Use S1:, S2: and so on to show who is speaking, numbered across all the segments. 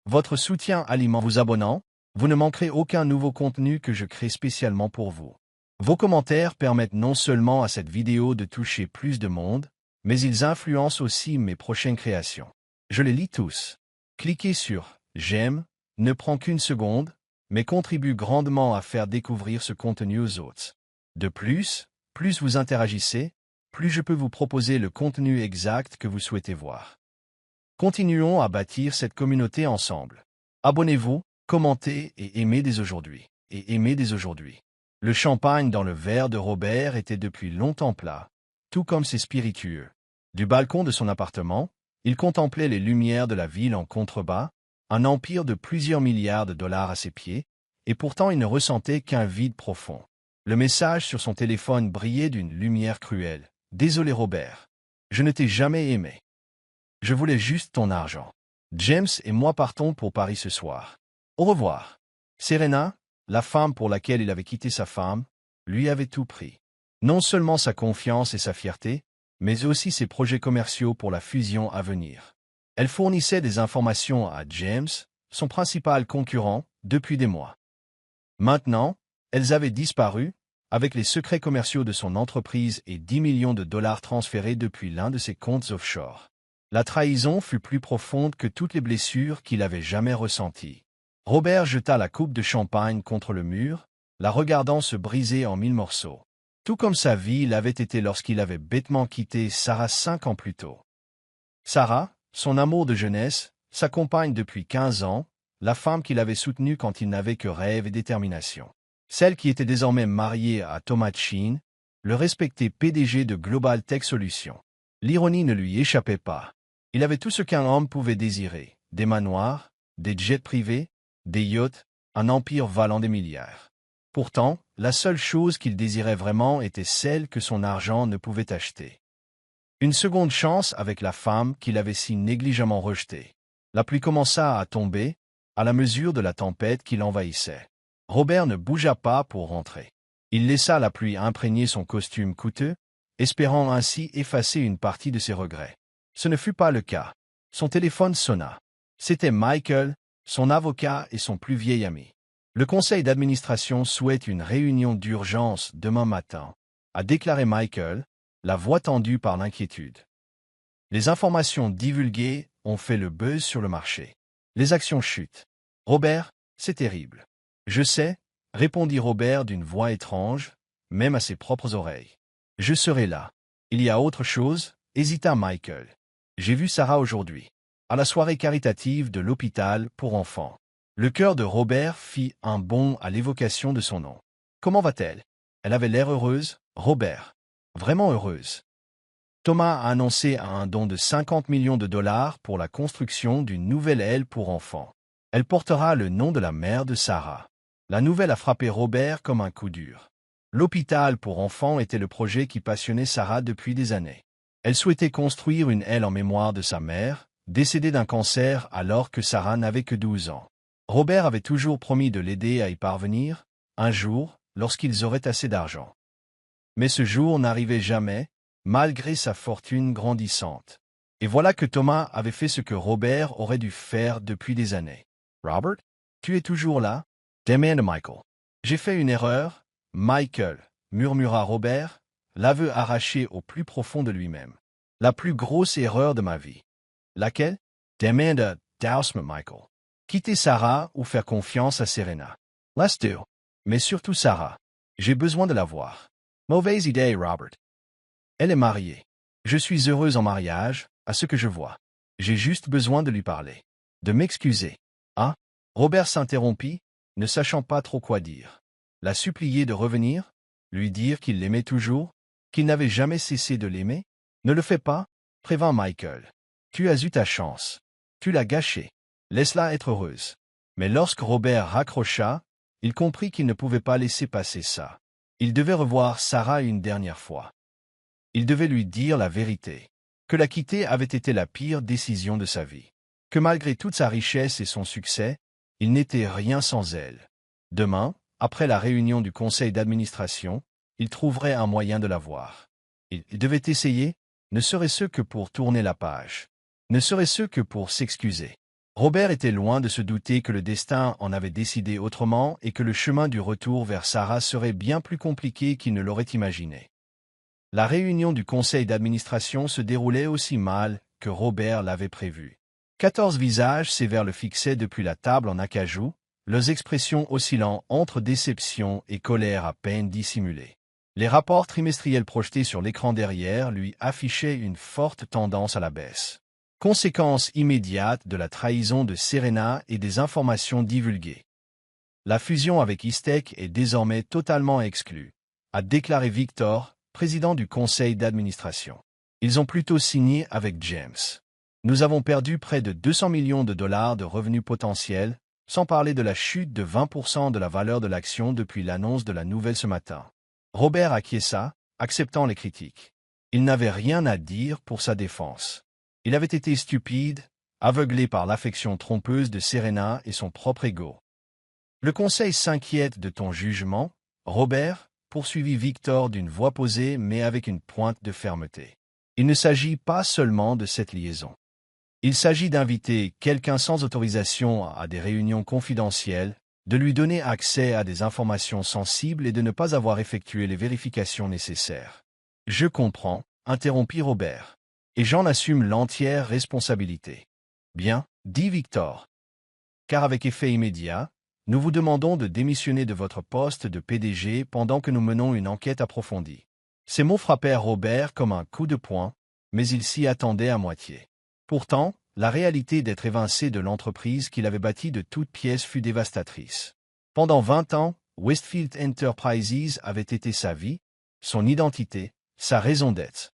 S1: Votre soutien alimente vous abonnant, vous ne manquerez aucun nouveau contenu que je crée spécialement pour vous. Vos commentaires permettent non seulement à cette vidéo de toucher plus de monde, mais ils influencent aussi mes prochaines créations. Je les lis tous. Cliquez sur « J'aime », ne prend qu'une seconde, mais contribue grandement à faire découvrir ce contenu aux autres. De plus vous interagissez, plus je peux vous proposer le contenu exact que vous souhaitez voir. Continuons à bâtir cette communauté ensemble. Abonnez-vous, commentez et aimez dès aujourd'hui. Le champagne dans le verre de Robert était depuis longtemps plat, tout comme ses spiritueux. Du balcon de son appartement, il contemplait les lumières de la ville en contrebas, un empire de plusieurs milliards de dollars à ses pieds, et pourtant il ne ressentait qu'un vide profond. Le message sur son téléphone brillait d'une lumière cruelle. « Désolé Robert, je ne t'ai jamais aimé. Je voulais juste ton argent. James et moi partons pour Paris ce soir. Au revoir. » Serena, la femme pour laquelle il avait quitté sa femme, lui avait tout pris. Non seulement sa confiance et sa fierté, mais aussi ses projets commerciaux pour la fusion à venir. Elle fournissait des informations à James, son principal concurrent, depuis des mois. Maintenant, elles avaient disparu, avec les secrets commerciaux de son entreprise et 10 millions de dollars transférés depuis l'un de ses comptes offshore. La trahison fut plus profonde que toutes les blessures qu'il avait jamais ressenties. Robert jeta la coupe de champagne contre le mur, la regardant se briser en 1000 morceaux. Tout comme sa vie l'avait été lorsqu'il avait bêtement quitté Sarah 5 ans plus tôt. Sarah, son amour de jeunesse, sa compagne depuis 15 ans, la femme qu'il avait soutenue quand il n'avait que rêve et détermination. Celle qui était désormais mariée à Thomas Sheen, le respecté PDG de Global Tech Solutions. L'ironie ne lui échappait pas. Il avait tout ce qu'un homme pouvait désirer, des manoirs, des jets privés, des yachts, un empire valant des milliards. Pourtant, la seule chose qu'il désirait vraiment était celle que son argent ne pouvait acheter. Une seconde chance avec la femme qu'il avait si négligemment rejetée. La pluie commença à tomber, à la mesure de la tempête qui l'envahissait. Robert ne bougea pas pour rentrer. Il laissa la pluie imprégner son costume coûteux, espérant ainsi effacer une partie de ses regrets. Ce ne fut pas le cas. Son téléphone sonna. C'était Michael, son avocat et son plus vieil ami. Le conseil d'administration souhaite une réunion d'urgence demain matin, a déclaré Michael, la voix tendue par l'inquiétude. Les informations divulguées ont fait le buzz sur le marché. Les actions chutent. Robert, c'est terrible. Je sais, répondit Robert d'une voix étrange, même à ses propres oreilles. Je serai là. Il y a autre chose, hésita Michael. J'ai vu Sarah aujourd'hui, à la soirée caritative de l'hôpital pour enfants. Le cœur de Robert fit un bond à l'évocation de son nom. Comment va-t-elle? Elle avait l'air heureuse, Robert. Vraiment heureuse. Thomas a annoncé un don de 50 millions de dollars pour la construction d'une nouvelle aile pour enfants. Elle portera le nom de la mère de Sarah. La nouvelle a frappé Robert comme un coup dur. L'hôpital pour enfants était le projet qui passionnait Sarah depuis des années. Elle souhaitait construire une aile en mémoire de sa mère, décédée d'un cancer alors que Sarah n'avait que 12 ans. Robert avait toujours promis de l'aider à y parvenir, un jour, lorsqu'ils auraient assez d'argent. Mais ce jour n'arrivait jamais, malgré sa fortune grandissante. Et voilà que Thomas avait fait ce que Robert aurait dû faire depuis des années. « Robert, tu es toujours là ?» demanda Michael. « J'ai fait une erreur, Michael, » murmura Robert, l'aveu arraché au plus profond de lui-même. « La plus grosse erreur de ma vie. »« Laquelle ?» demanda doucement Michael. « Quitter Sarah ou faire confiance à Serena. »« Let's do. » Mais surtout Sarah. J'ai besoin de la voir. »« Mauvaise idée, Robert. Elle est mariée. Je suis heureuse en mariage, à ce que je vois. J'ai juste besoin de lui parler. De m'excuser. » Ah, Robert s'interrompit, ne sachant pas trop quoi dire. La supplier de revenir? Lui dire qu'il l'aimait toujours? Qu'il n'avait jamais cessé de l'aimer? Ne le fais pas, prévint Michael. Tu as eu ta chance. Tu l'as gâchée. Laisse-la être heureuse. Mais lorsque Robert raccrocha, il comprit qu'il ne pouvait pas laisser passer ça. Il devait revoir Sarah une dernière fois. Il devait lui dire la vérité. Que la quitter avait été la pire décision de sa vie. Que malgré toute sa richesse et son succès, il n'était rien sans elle. Demain, après la réunion du conseil d'administration, il trouverait un moyen de la voir. Il devait essayer, ne serait-ce que pour tourner la page. Ne serait-ce que pour s'excuser. Robert était loin de se douter que le destin en avait décidé autrement et que le chemin du retour vers Sarah serait bien plus compliqué qu'il ne l'aurait imaginé. La réunion du conseil d'administration se déroulait aussi mal que Robert l'avait prévu. 14 visages sévères le fixaient depuis la table en acajou, leurs expressions oscillant entre déception et colère à peine dissimulées. Les rapports trimestriels projetés sur l'écran derrière lui affichaient une forte tendance à la baisse. Conséquence immédiate de la trahison de Serena et des informations divulguées. La fusion avec Istec est désormais totalement exclue, a déclaré Victor, président du conseil d'administration. Ils ont plutôt signé avec James. Nous avons perdu près de 200 millions de dollars de revenus potentiels, sans parler de la chute de 20% de la valeur de l'action depuis l'annonce de la nouvelle ce matin. Robert acquiesça, acceptant les critiques. Il n'avait rien à dire pour sa défense. Il avait été stupide, aveuglé par l'affection trompeuse de Serena et son propre ego. Le conseil s'inquiète de ton jugement, Robert, poursuivit Victor d'une voix posée mais avec une pointe de fermeté. Il ne s'agit pas seulement de cette liaison. Il s'agit d'inviter quelqu'un sans autorisation à des réunions confidentielles, de lui donner accès à des informations sensibles et de ne pas avoir effectué les vérifications nécessaires. Je comprends, interrompit Robert. Et j'en assume l'entière responsabilité. Bien, dit Victor. Car avec effet immédiat, nous vous demandons de démissionner de votre poste de PDG pendant que nous menons une enquête approfondie. Ces mots frappèrent Robert comme un coup de poing, mais il s'y attendait à moitié. Pourtant, la réalité d'être évincé de l'entreprise qu'il avait bâtie de toutes pièces fut dévastatrice. Pendant 20 ans, Westfield Enterprises avait été sa vie, son identité, sa raison d'être.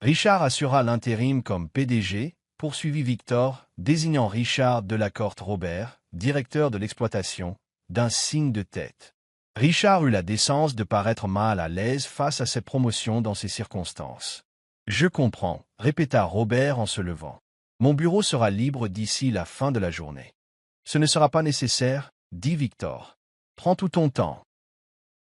S1: Richard assura l'intérim comme PDG, poursuivit Victor, désignant Richard Delacorte Robert, directeur de l'exploitation, d'un signe de tête. Richard eut la décence de paraître mal à l'aise face à cette promotion dans ces circonstances. « Je comprends », répéta Robert en se levant. « Mon bureau sera libre d'ici la fin de la journée. »« Ce ne sera pas nécessaire, » dit Victor. « Prends tout ton temps.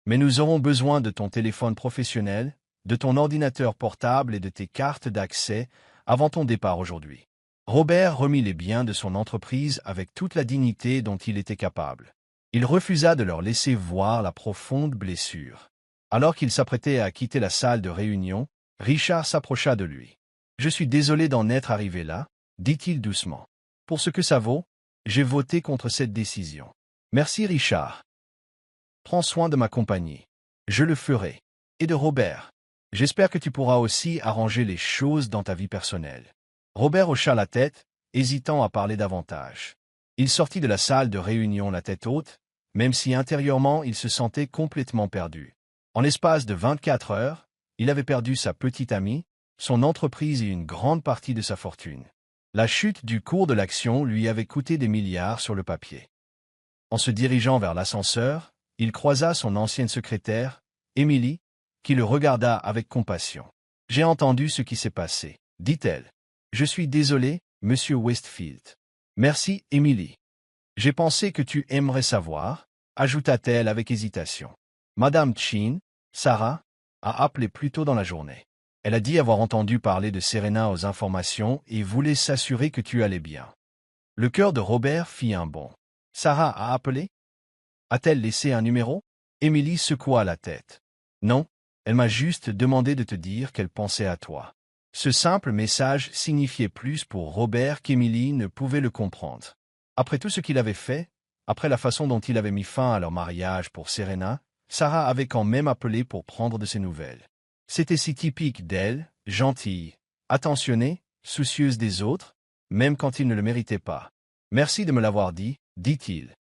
S1: Mais nous aurons besoin de ton téléphone professionnel, de ton ordinateur portable et de tes cartes d'accès avant ton départ aujourd'hui. » Robert remit les biens de son entreprise avec toute la dignité dont il était capable. Il refusa de leur laisser voir la profonde blessure. Alors qu'il s'apprêtait à quitter la salle de réunion, Richard s'approcha de lui. « Je suis désolé d'en être arrivé là, » dit-il doucement. « Pour ce que ça vaut, j'ai voté contre cette décision. Merci Richard. Prends soin de ma compagnie. Je le ferai. Et de Robert. J'espère que tu pourras aussi arranger les choses dans ta vie personnelle. » Robert hocha la tête, hésitant à parler davantage. Il sortit de la salle de réunion la tête haute, même si intérieurement il se sentait complètement perdu. En l'espace de 24 heures, il avait perdu sa petite amie, son entreprise et une grande partie de sa fortune. La chute du cours de l'action lui avait coûté des milliards sur le papier. En se dirigeant vers l'ascenseur, il croisa son ancienne secrétaire, Emily, qui le regarda avec compassion. « J'ai entendu ce qui s'est passé, » dit-elle. « Je suis désolé, monsieur Westfield. »« Merci, Emily. J'ai pensé que tu aimerais savoir, » ajouta-t-elle avec hésitation. « Madame Chin, Sarah, a appelé plus tôt dans la journée. Elle a dit avoir entendu parler de Serena aux informations et voulait s'assurer que tu allais bien. » Le cœur de Robert fit un bond. « Sarah a appelé? A-t-elle laissé un numéro ?» Emily secoua la tête. « Non, elle m'a juste demandé de te dire qu'elle pensait à toi. » Ce simple message signifiait plus pour Robert qu'Emily ne pouvait le comprendre. Après tout ce qu'il avait fait, après la façon dont il avait mis fin à leur mariage pour Serena, Sarah avait quand même appelé pour prendre de ses nouvelles. C'était si typique d'elle, gentille, attentionnée, soucieuse des autres, même quand ils ne le méritaient pas. « Merci de me l'avoir dit, » dit-il.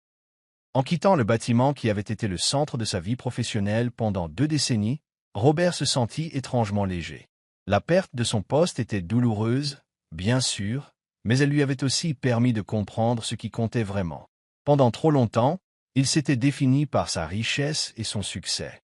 S1: En quittant le bâtiment qui avait été le centre de sa vie professionnelle pendant 2 décennies, Robert se sentit étrangement léger. La perte de son poste était douloureuse, bien sûr, mais elle lui avait aussi permis de comprendre ce qui comptait vraiment. Pendant trop longtemps, il s'était défini par sa richesse et son succès.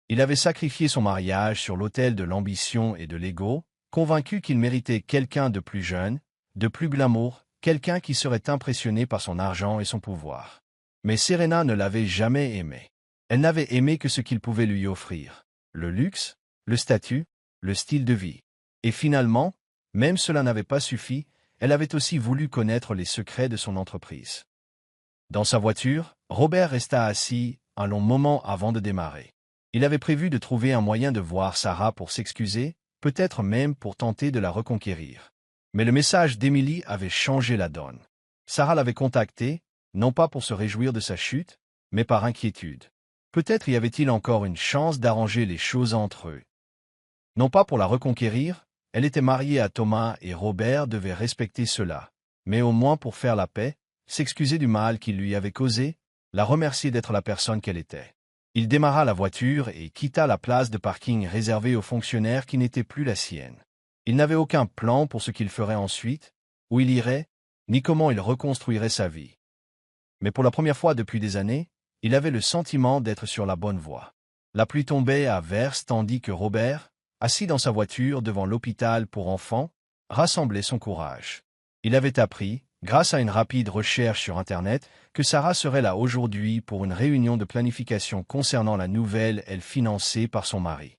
S1: Il avait sacrifié son mariage sur l'autel de l'ambition et de l'ego, convaincu qu'il méritait quelqu'un de plus jeune, de plus glamour, quelqu'un qui serait impressionné par son argent et son pouvoir. Mais Serena ne l'avait jamais aimé. Elle n'avait aimé que ce qu'il pouvait lui offrir. Le luxe, le statut, le style de vie. Et finalement, même cela n'avait pas suffi, elle avait aussi voulu connaître les secrets de son entreprise. Dans sa voiture, Robert resta assis un long moment avant de démarrer. Il avait prévu de trouver un moyen de voir Sarah pour s'excuser, peut-être même pour tenter de la reconquérir. Mais le message d'Emily avait changé la donne. Sarah l'avait contacté, non pas pour se réjouir de sa chute, mais par inquiétude. Peut-être y avait-il encore une chance d'arranger les choses entre eux. Non pas pour la reconquérir, elle était mariée à Thomas et Robert devait respecter cela, mais au moins pour faire la paix, s'excuser du mal qu'il lui avait causé, la remercier d'être la personne qu'elle était. Il démarra la voiture et quitta la place de parking réservée aux fonctionnaires qui n'était plus la sienne. Il n'avait aucun plan pour ce qu'il ferait ensuite, où il irait, ni comment il reconstruirait sa vie. Mais pour la première fois depuis des années, il avait le sentiment d'être sur la bonne voie. La pluie tombait à verse tandis que Robert, assis dans sa voiture devant l'hôpital pour enfants, rassemblait son courage. Il avait appris, grâce à une rapide recherche sur Internet, que Sarah serait là aujourd'hui pour une réunion de planification concernant la nouvelle aile financée par son mari.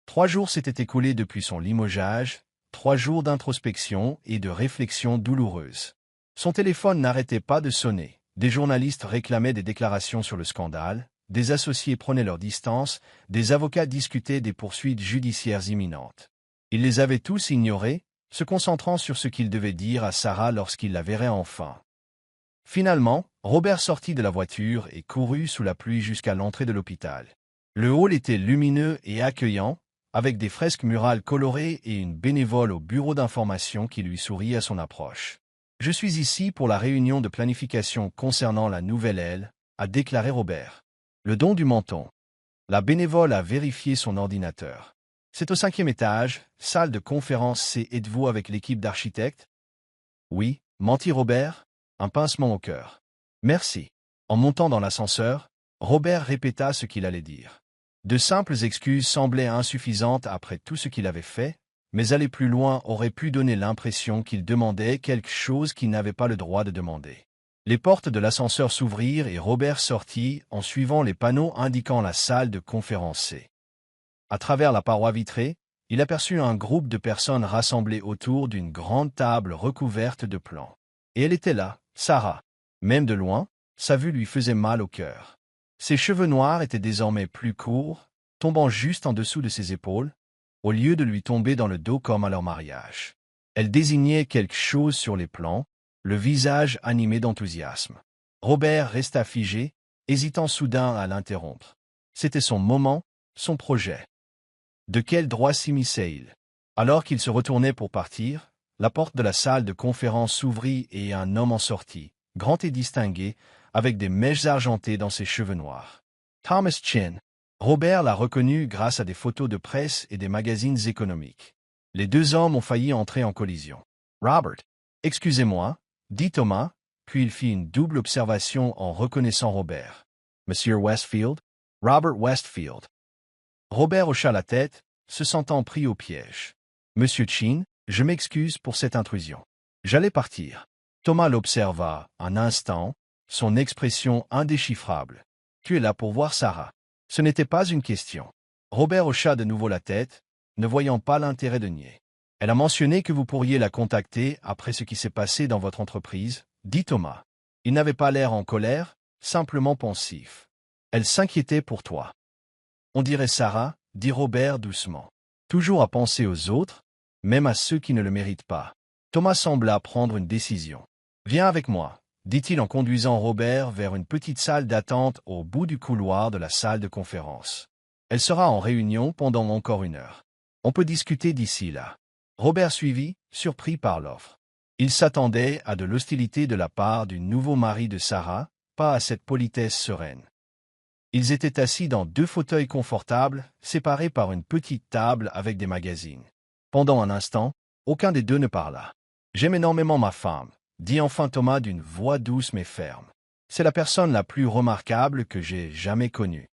S1: 3 jours s'étaient écoulés depuis son limogeage, 3 jours d'introspection et de réflexion douloureuse. Son téléphone n'arrêtait pas de sonner, des journalistes réclamaient des déclarations sur le scandale, des associés prenaient leur distance, des avocats discutaient des poursuites judiciaires imminentes. Il les avait tous ignorés, se concentrant sur ce qu'il devait dire à Sarah lorsqu'il la verrait enfin. Finalement, Robert sortit de la voiture et courut sous la pluie jusqu'à l'entrée de l'hôpital. Le hall était lumineux et accueillant, avec des fresques murales colorées et une bénévole au bureau d'information qui lui sourit à son approche. « Je suis ici pour la réunion de planification concernant la nouvelle aile », a déclaré Robert. Le don du menton. La bénévole a vérifié son ordinateur. « C'est au 5e étage, salle de conférence C. Êtes-vous avec l'équipe d'architectes ?»« Oui, » mentit Robert, un pincement au cœur. « Merci. » En montant dans l'ascenseur, Robert répéta ce qu'il allait dire. De simples excuses semblaient insuffisantes après tout ce qu'il avait fait, mais aller plus loin aurait pu donner l'impression qu'il demandait quelque chose qu'il n'avait pas le droit de demander. Les portes de l'ascenseur s'ouvrirent et Robert sortit en suivant les panneaux indiquant la salle de conférence C. À travers la paroi vitrée, il aperçut un groupe de personnes rassemblées autour d'une grande table recouverte de plans. Et elle était là, Sarah. Même de loin, sa vue lui faisait mal au cœur. Ses cheveux noirs étaient désormais plus courts, tombant juste en dessous de ses épaules, au lieu de lui tomber dans le dos comme à leur mariage. Elle désignait quelque chose sur les plans, le visage animé d'enthousiasme. Robert resta figé, hésitant soudain à l'interrompre. C'était son moment, son projet. De quel droit s'immisçait-il? Alors qu'il se retournait pour partir, la porte de la salle de conférence s'ouvrit et un homme en sortit, grand et distingué, avec des mèches argentées dans ses cheveux noirs. Thomas Chin. Robert l'a reconnu grâce à des photos de presse et des magazines économiques. Les 2 hommes ont failli entrer en collision. Robert. Excusez-moi, dit Thomas, puis il fit une double observation en reconnaissant Robert. Monsieur Westfield? Robert Westfield. Robert hocha la tête, se sentant pris au piège. Monsieur Chin, je m'excuse pour cette intrusion. J'allais partir. Thomas l'observa un instant, son expression indéchiffrable. Tu es là pour voir Sarah. Ce n'était pas une question. Robert hocha de nouveau la tête, ne voyant pas l'intérêt de nier. Elle a mentionné que vous pourriez la contacter après ce qui s'est passé dans votre entreprise, dit Thomas. Il n'avait pas l'air en colère, simplement pensif. Elle s'inquiétait pour toi. On dirait Sarah, dit Robert doucement. Toujours à penser aux autres, même à ceux qui ne le méritent pas. Thomas sembla prendre une décision. Viens avec moi, dit-il en conduisant Robert vers une petite salle d'attente au bout du couloir de la salle de conférence. Elle sera en réunion pendant encore 1 heure. On peut discuter d'ici là. Robert suivit, surpris par l'offre. Il s'attendait à de l'hostilité de la part du nouveau mari de Sarah, pas à cette politesse sereine. Ils étaient assis dans 2 fauteuils confortables, séparés par une petite table avec des magazines. Pendant un instant, aucun des 2 ne parla. « J'aime énormément ma femme », dit enfin Thomas d'une voix douce mais ferme. « C'est la personne la plus remarquable que j'ai jamais connue. »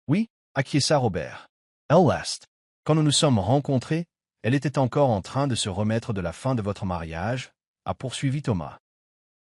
S1: « Oui, acquiesça Robert. Elle l'est. Quand nous nous sommes rencontrés, elle était encore en train de se remettre de la fin de votre mariage, a poursuivi Thomas.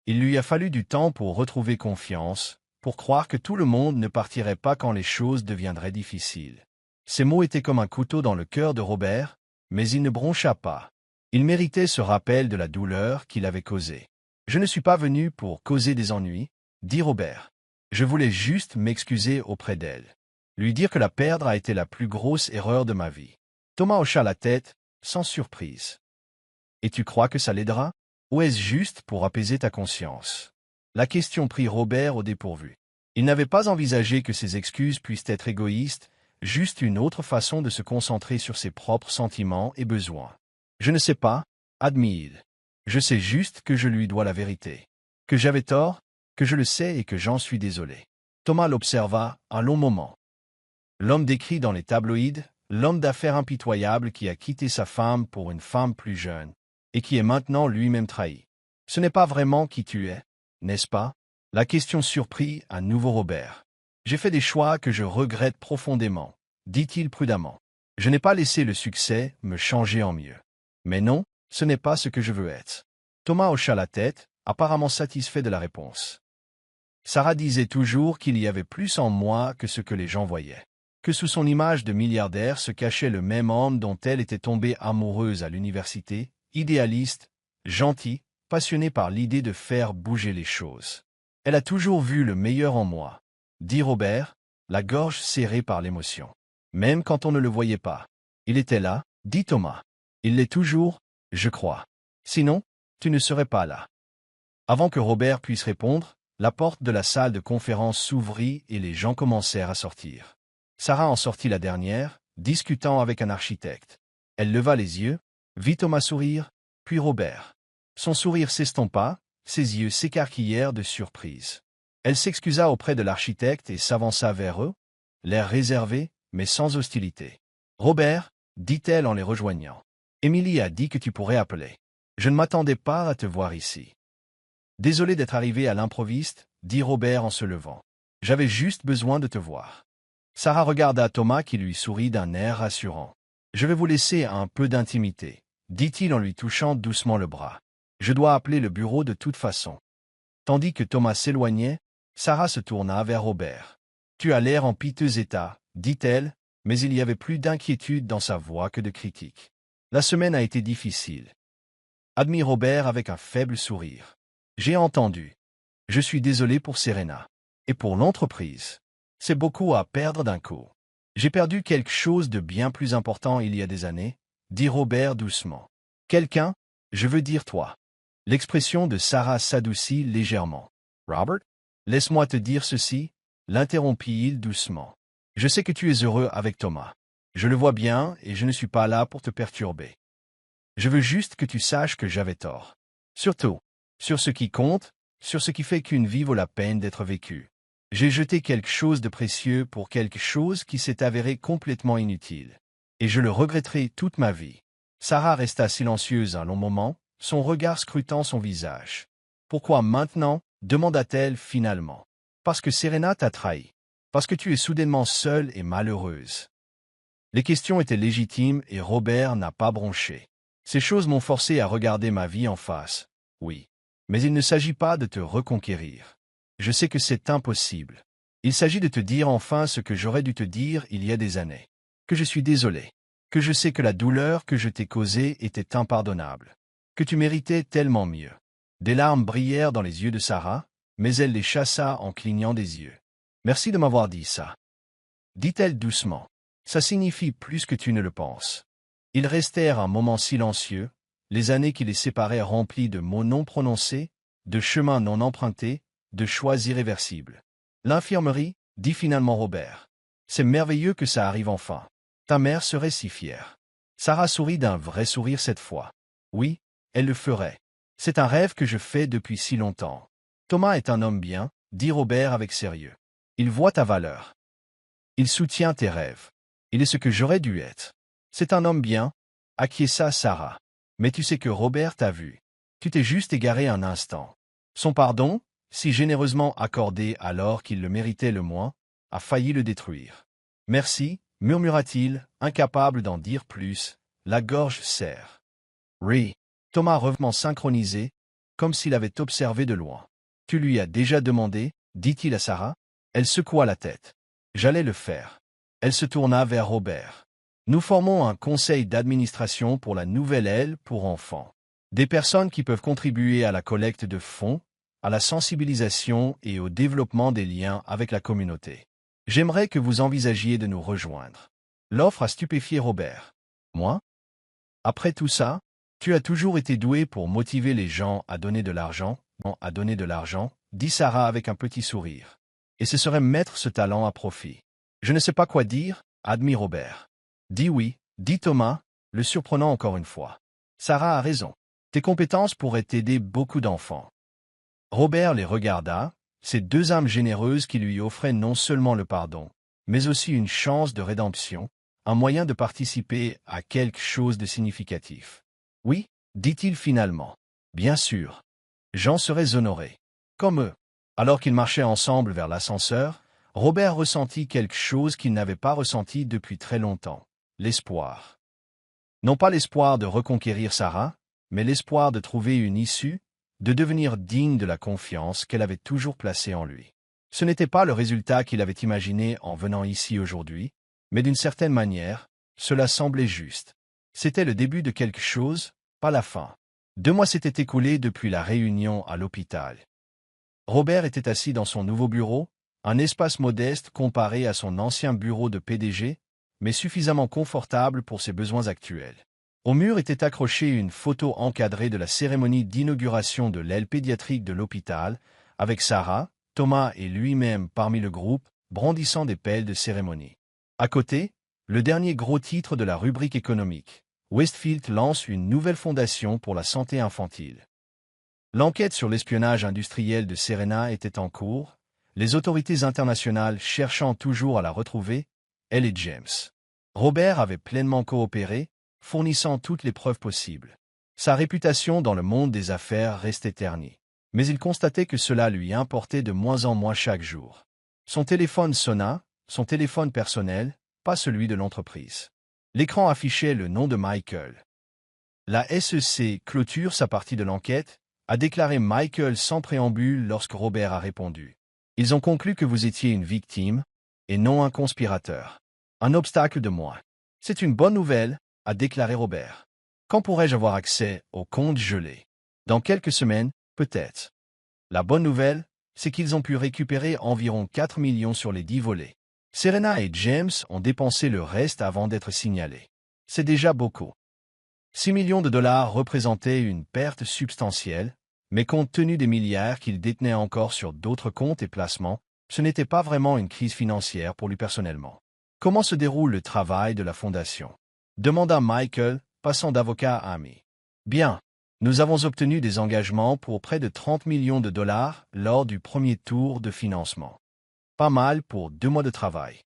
S1: Il lui a fallu du temps pour retrouver confiance, pour croire que tout le monde ne partirait pas quand les choses deviendraient difficiles. Ces mots étaient comme un couteau dans le cœur de Robert, mais il ne broncha pas. Il méritait ce rappel de la douleur qu'il avait causée. « Je ne suis pas venu pour causer des ennuis, » dit Robert. « Je voulais juste m'excuser auprès d'elle. Lui dire que la perdre a été la plus grosse erreur de ma vie. » Thomas hocha la tête, sans surprise. « Et tu crois que ça l'aidera? Ou est-ce juste pour apaiser ta conscience ?» La question prit Robert au dépourvu. Il n'avait pas envisagé que ses excuses puissent être égoïstes, juste une autre façon de se concentrer sur ses propres sentiments et besoins. « Je ne sais pas, » admit-il. « Je sais juste que je lui dois la vérité. Que j'avais tort, que je le sais et que j'en suis désolé. » Thomas l'observa un long moment. L'homme décrit dans les tabloïds, l'homme d'affaires impitoyable qui a quitté sa femme pour une femme plus jeune, et qui est maintenant lui-même trahi. « Ce n'est pas vraiment qui tu es, n'est-ce pas ?» La question surprit à nouveau Robert. « J'ai fait des choix que je regrette profondément, » dit-il prudemment. « Je n'ai pas laissé le succès me changer en mieux. Mais non, ce n'est pas ce que je veux être. » Thomas hocha la tête, apparemment satisfait de la réponse. Sarah disait toujours qu'il y avait plus en moi que ce que les gens voyaient. Que sous son image de milliardaire se cachait le même homme dont elle était tombée amoureuse à l'université, idéaliste, gentil, passionné par l'idée de faire bouger les choses. « Elle a toujours vu le meilleur en moi, » dit Robert, la gorge serrée par l'émotion. « Même quand on ne le voyait pas. Il était là, » dit Thomas. « Il l'est toujours, je crois. Sinon, tu ne serais pas là. » Avant que Robert puisse répondre, la porte de la salle de conférence s'ouvrit et les gens commencèrent à sortir. Sarah en sortit la dernière, discutant avec un architecte. Elle leva les yeux, vit Thomas sourire, puis Robert. Son sourire s'estompa, ses yeux s'écarquillèrent de surprise. Elle s'excusa auprès de l'architecte et s'avança vers eux, l'air réservé, mais sans hostilité. « Robert, » dit-elle en les rejoignant, « Émilie a dit que tu pourrais appeler. Je ne m'attendais pas à te voir ici. » « Désolé d'être arrivé à l'improviste, » dit Robert en se levant. « J'avais juste besoin de te voir. » Sarah regarda Thomas qui lui sourit d'un air rassurant. « Je vais vous laisser un peu d'intimité, » dit-il en lui touchant doucement le bras. « Je dois appeler le bureau de toute façon. » Tandis que Thomas s'éloignait, Sarah se tourna vers Robert. « Tu as l'air en piteux état, » dit-elle, mais il y avait plus d'inquiétude dans sa voix que de critique. « La semaine a été difficile. » Admit Robert avec un faible sourire. « J'ai entendu. Je suis désolé pour Serena. Et pour l'entreprise. C'est beaucoup à perdre d'un coup. J'ai perdu quelque chose de bien plus important il y a des années, » dit Robert doucement. « Quelqu'un, je veux dire toi. » L'expression de Sarah s'adoucit légèrement. « Robert, laisse-moi te dire ceci, » l'interrompit-il doucement. « Je sais que tu es heureux avec Thomas. Je le vois bien et je ne suis pas là pour te perturber. Je veux juste que tu saches que j'avais tort. Surtout, sur ce qui compte, sur ce qui fait qu'une vie vaut la peine d'être vécue. J'ai jeté quelque chose de précieux pour quelque chose qui s'est avéré complètement inutile. Et je le regretterai toute ma vie. » Sarah resta silencieuse un long moment, son regard scrutant son visage. « Pourquoi maintenant ?» demanda-t-elle finalement. « Parce que Serena t'a trahi. Parce que tu es soudainement seule et malheureuse. » Les questions étaient légitimes et Robert n'a pas bronché. « Ces choses m'ont forcé à regarder ma vie en face. Oui. Mais il ne s'agit pas de te reconquérir. Je sais que c'est impossible. Il s'agit de te dire enfin ce que j'aurais dû te dire il y a des années. Que je suis désolé. Que je sais que la douleur que je t'ai causée était impardonnable. Que tu méritais tellement mieux. » Des larmes brillèrent dans les yeux de Sarah, mais elle les chassa en clignant des yeux. « Merci de m'avoir dit ça. » dit-elle doucement. « Ça signifie plus que tu ne le penses. » Ils restèrent un moment silencieux, les années qui les séparaient remplies de mots non prononcés, de chemins non empruntés, de choix irréversibles. « L'infirmerie, » dit finalement Robert. « C'est merveilleux que ça arrive enfin. Ta mère serait si fière. » Sarah sourit d'un vrai sourire cette fois. « Oui, elle le ferait. C'est un rêve que je fais depuis si longtemps. » « Thomas est un homme bien, » dit Robert avec sérieux. « Il voit ta valeur. Il soutient tes rêves. Il est ce que j'aurais dû être. C'est un homme bien, » acquiesça Sarah. « Mais tu sais que Robert t'a vu. Tu t'es juste égaré un instant. Son pardon, si généreusement accordé alors qu'il le méritait le moins, a failli le détruire. »« Merci, » murmura-t-il, incapable d'en dire plus, la gorge serre. « Oui. » Thomas revenant synchronisé, comme s'il avait observé de loin. « Tu lui as déjà demandé ?» dit-il à Sarah. Elle secoua la tête. « J'allais le faire. » Elle se tourna vers Robert. Nous formons un conseil d'administration pour la nouvelle aile pour enfants. Des personnes qui peuvent contribuer à la collecte de fonds, à la sensibilisation et au développement des liens avec la communauté. J'aimerais que vous envisagiez de nous rejoindre. L'offre a stupéfié Robert. Moi? Après tout ça, tu as toujours été doué pour motiver les gens à donner de l'argent, dit Sarah avec un petit sourire. Et ce serait mettre ce talent à profit. Je ne sais pas quoi dire, admit Robert. Dis oui, dit Thomas, le surprenant encore une fois. Sarah a raison. Tes compétences pourraient aider beaucoup d'enfants. Robert les regarda, ces deux âmes généreuses qui lui offraient non seulement le pardon, mais aussi une chance de rédemption, un moyen de participer à quelque chose de significatif. Oui, dit-il finalement. Bien sûr. J'en serais honoré. Comme eux. Alors qu'ils marchaient ensemble vers l'ascenseur, Robert ressentit quelque chose qu'il n'avait pas ressenti depuis très longtemps. L'espoir. Non pas l'espoir de reconquérir Sarah, mais l'espoir de trouver une issue, de devenir digne de la confiance qu'elle avait toujours placée en lui. Ce n'était pas le résultat qu'il avait imaginé en venant ici aujourd'hui, mais d'une certaine manière, cela semblait juste. C'était le début de quelque chose, pas la fin. 2 mois s'étaient écoulés depuis la réunion à l'hôpital. Robert était assis dans son nouveau bureau, un espace modeste comparé à son ancien bureau de PDG, mais suffisamment confortable pour ses besoins actuels. Au mur était accrochée une photo encadrée de la cérémonie d'inauguration de l'aile pédiatrique de l'hôpital, avec Sarah, Thomas et lui-même parmi le groupe, brandissant des pelles de cérémonie. À côté, le dernier gros titre de la rubrique économique. Westfield lance une nouvelle fondation pour la santé infantile. L'enquête sur l'espionnage industriel de Serena était en cours, les autorités internationales cherchant toujours à la retrouver, elle et James. Robert avait pleinement coopéré, fournissant toutes les preuves possibles. Sa réputation dans le monde des affaires restait ternie. Mais il constatait que cela lui importait de moins en moins chaque jour. Son téléphone sonna, son téléphone personnel, pas celui de l'entreprise. L'écran affichait le nom de Michael. La SEC clôture sa partie de l'enquête, a déclaré Michael sans préambule lorsque Robert a répondu. Ils ont conclu que vous étiez une victime, et non un conspirateur. Un obstacle de moins. C'est une bonne nouvelle, a déclaré Robert. Quand pourrais-je avoir accès au compte gelé? Dans quelques semaines, peut-être. La bonne nouvelle, c'est qu'ils ont pu récupérer environ 4 millions sur les 10 volets. Serena et James ont dépensé le reste avant d'être signalés. C'est déjà beaucoup. 6 millions de dollars représentaient une perte substantielle, mais compte tenu des milliards qu'il détenait encore sur d'autres comptes et placements, ce n'était pas vraiment une crise financière pour lui personnellement. Comment se déroule le travail de la fondation? Demanda Michael, passant d'avocat à ami. Bien. Nous avons obtenu des engagements pour près de 30 millions de dollars lors du premier tour de financement. Pas mal pour 2 mois de travail.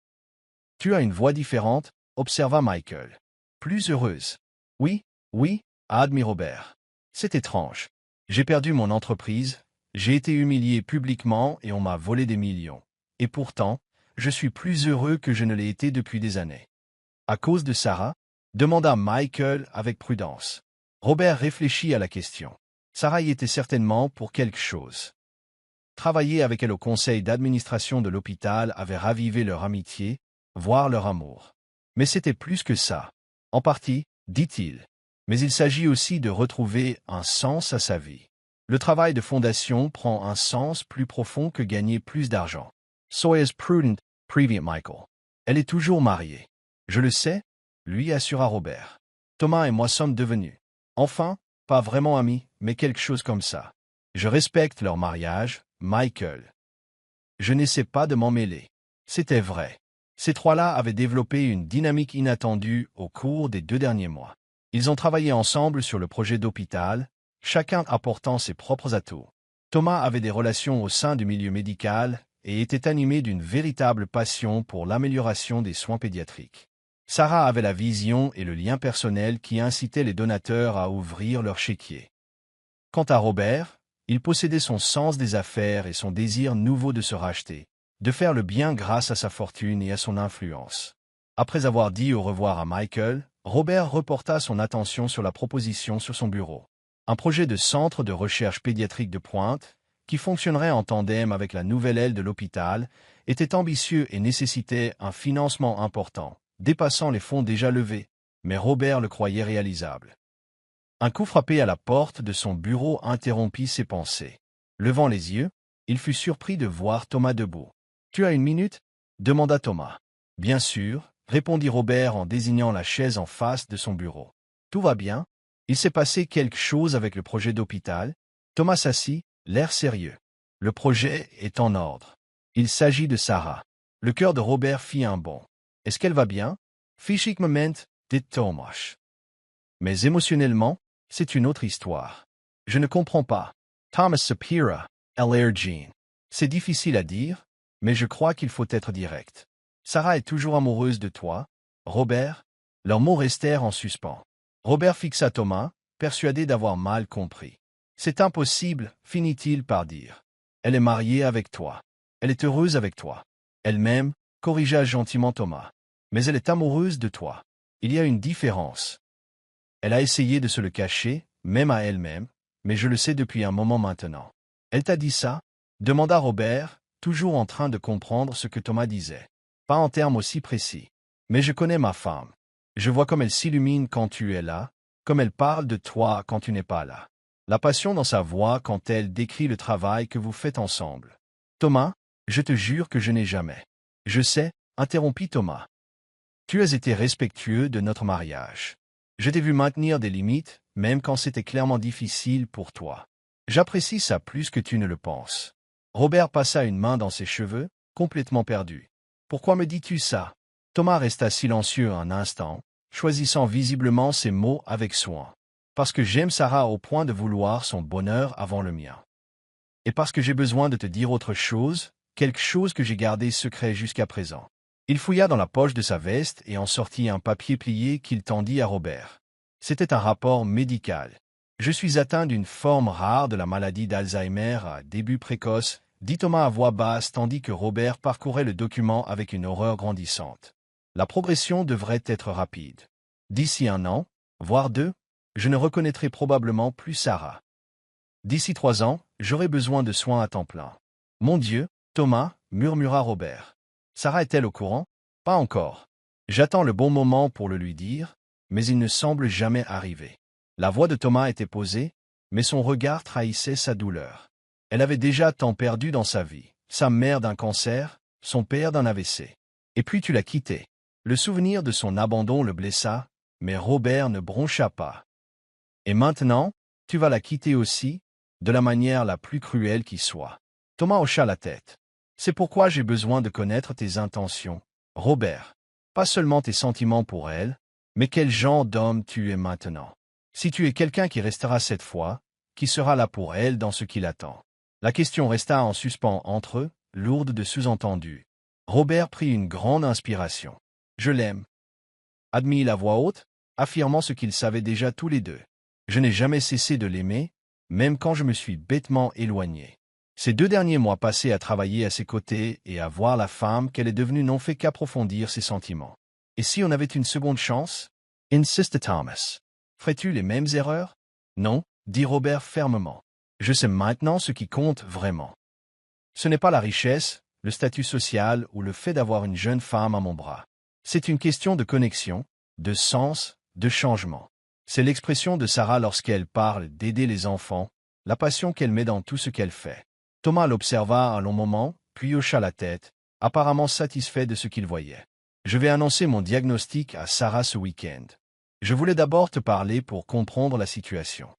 S1: Tu as une voix différente, observa Michael. Plus heureuse. Oui, a admis Robert. C'est étrange. J'ai perdu mon entreprise, j'ai été humilié publiquement et on m'a volé des millions. Et pourtant, je suis plus heureux que je ne l'ai été depuis des années. À cause de Sarah? Demanda Michael avec prudence. Robert réfléchit à la question. Sarah y était certainement pour quelque chose. Travailler avec elle au conseil d'administration de l'hôpital avait ravivé leur amitié, voire leur amour. Mais c'était plus que ça. En partie, dit-il. Mais il s'agit aussi de retrouver un sens à sa vie. Le travail de fondation prend un sens plus profond que gagner plus d'argent. Soyez prudent, prévient Michael. Elle est toujours mariée. Je le sais, lui assura Robert. Thomas et moi sommes devenus. Enfin, pas vraiment amis, mais quelque chose comme ça. Je respecte leur mariage, Michael. Je n'essaie pas de m'en mêler. C'était vrai. Ces trois-là avaient développé une dynamique inattendue au cours des 2 derniers mois. Ils ont travaillé ensemble sur le projet d'hôpital, chacun apportant ses propres atouts. Thomas avait des relations au sein du milieu médical et était animé d'une véritable passion pour l'amélioration des soins pédiatriques. Sarah avait la vision et le lien personnel qui incitaient les donateurs à ouvrir leur chéquier. Quant à Robert, il possédait son sens des affaires et son désir nouveau de se racheter, de faire le bien grâce à sa fortune et à son influence. Après avoir dit au revoir à Michael, Robert reporta son attention sur la proposition sur son bureau. Un projet de centre de recherche pédiatrique de pointe, qui fonctionnerait en tandem avec la nouvelle aile de l'hôpital, était ambitieux et nécessitait un financement important, dépassant les fonds déjà levés, mais Robert le croyait réalisable. Un coup frappé à la porte de son bureau interrompit ses pensées. Levant les yeux, il fut surpris de voir Thomas debout. « Tu as une minute ?» demanda Thomas. « Bien sûr, » répondit Robert en désignant la chaise en face de son bureau. « Tout va bien? Il s'est passé quelque chose avec le projet d'hôpital ?» Thomas s'assit, l'air sérieux. « Le projet est en ordre. Il s'agit de Sarah. » Le cœur de Robert fit un bond. « Est-ce qu'elle va bien ?»« Physiquement, dit Thomas. Mais émotionnellement, c'est une autre histoire. Je ne comprends pas. » Thomas soupira. L'air Jean. « C'est difficile à dire, mais je crois qu'il faut être direct. Sarah est toujours amoureuse de toi, Robert. » Leurs mots restèrent en suspens. Robert fixa Thomas, persuadé d'avoir mal compris. « C'est impossible, finit-il par dire. Elle est mariée avec toi. Elle est heureuse avec toi. Elle-même, corrigea gentiment Thomas. Mais elle est amoureuse de toi. Il y a une différence. Elle a essayé de se le cacher, même à elle-même, mais je le sais depuis un moment maintenant. »« Elle t'a dit ça ?» demanda Robert, toujours en train de comprendre ce que Thomas disait. « Pas en termes aussi précis. Mais je connais ma femme. Je vois comme elle s'illumine quand tu es là, comme elle parle de toi quand tu n'es pas là. La passion dans sa voix quand elle décrit le travail que vous faites ensemble. »« Thomas, je te jure que je n'ai jamais. »« Je sais, » interrompit Thomas. « Tu as été respectueux de notre mariage. Je t'ai vu maintenir des limites, même quand c'était clairement difficile pour toi. J'apprécie ça plus que tu ne le penses. » Robert passa une main dans ses cheveux, complètement perdu. « Pourquoi me dis-tu ça ?» Thomas resta silencieux un instant, choisissant visiblement ses mots avec soin. « Parce que j'aime Sarah au point de vouloir son bonheur avant le mien. Et parce que j'ai besoin de te dire autre chose, quelque chose que j'ai gardé secret jusqu'à présent. » Il fouilla dans la poche de sa veste et en sortit un papier plié qu'il tendit à Robert. C'était un rapport médical. « Je suis atteint d'une forme rare de la maladie d'Alzheimer à début précoce, » dit Thomas à voix basse tandis que Robert parcourait le document avec une horreur grandissante. « La progression devrait être rapide. D'ici 1 an, voire 2, je ne reconnaîtrai probablement plus Sarah. D'ici 3 ans, j'aurai besoin de soins à temps plein. »« Mon Dieu, Thomas, » murmura Robert. « Sarah est-elle au courant ? » ?»« Pas encore. J'attends le bon moment pour le lui dire, mais il ne semble jamais arriver. » La voix de Thomas était posée, mais son regard trahissait sa douleur. Elle avait déjà tant perdu dans sa vie, sa mère d'un cancer, son père d'un AVC. Et puis tu l'as quitté. Le souvenir de son abandon le blessa, mais Robert ne broncha pas. « Et maintenant, tu vas la quitter aussi, de la manière la plus cruelle qui soit. » Thomas hocha la tête. « C'est pourquoi j'ai besoin de connaître tes intentions, Robert. Pas seulement tes sentiments pour elle, mais quel genre d'homme tu es maintenant. Si tu es quelqu'un qui restera cette fois, qui sera là pour elle dans ce qui l'attend. » La question resta en suspens entre eux, lourde de sous-entendus. Robert prit une grande inspiration. « Je l'aime. » admit à voix haute, affirmant ce qu'ils savaient déjà tous les deux. « Je n'ai jamais cessé de l'aimer, même quand je me suis bêtement éloigné. » Ces 2 derniers mois passés à travailler à ses côtés et à voir la femme qu'elle est devenue n'ont fait qu'approfondir ses sentiments. « Et si on avait une seconde chance ?» insista Thomas. « Ferais-tu les mêmes erreurs ?»« Non, » dit Robert fermement. « Je sais maintenant ce qui compte vraiment. Ce n'est pas la richesse, le statut social ou le fait d'avoir une jeune femme à mon bras. C'est une question de connexion, de sens, de changement. C'est l'expression de Sarah lorsqu'elle parle d'aider les enfants, la passion qu'elle met dans tout ce qu'elle fait. » Thomas l'observa un long moment, puis hocha la tête, apparemment satisfait de ce qu'il voyait. « Je vais annoncer mon diagnostic à Sarah ce week-end. Je voulais d'abord te parler pour comprendre la situation. »«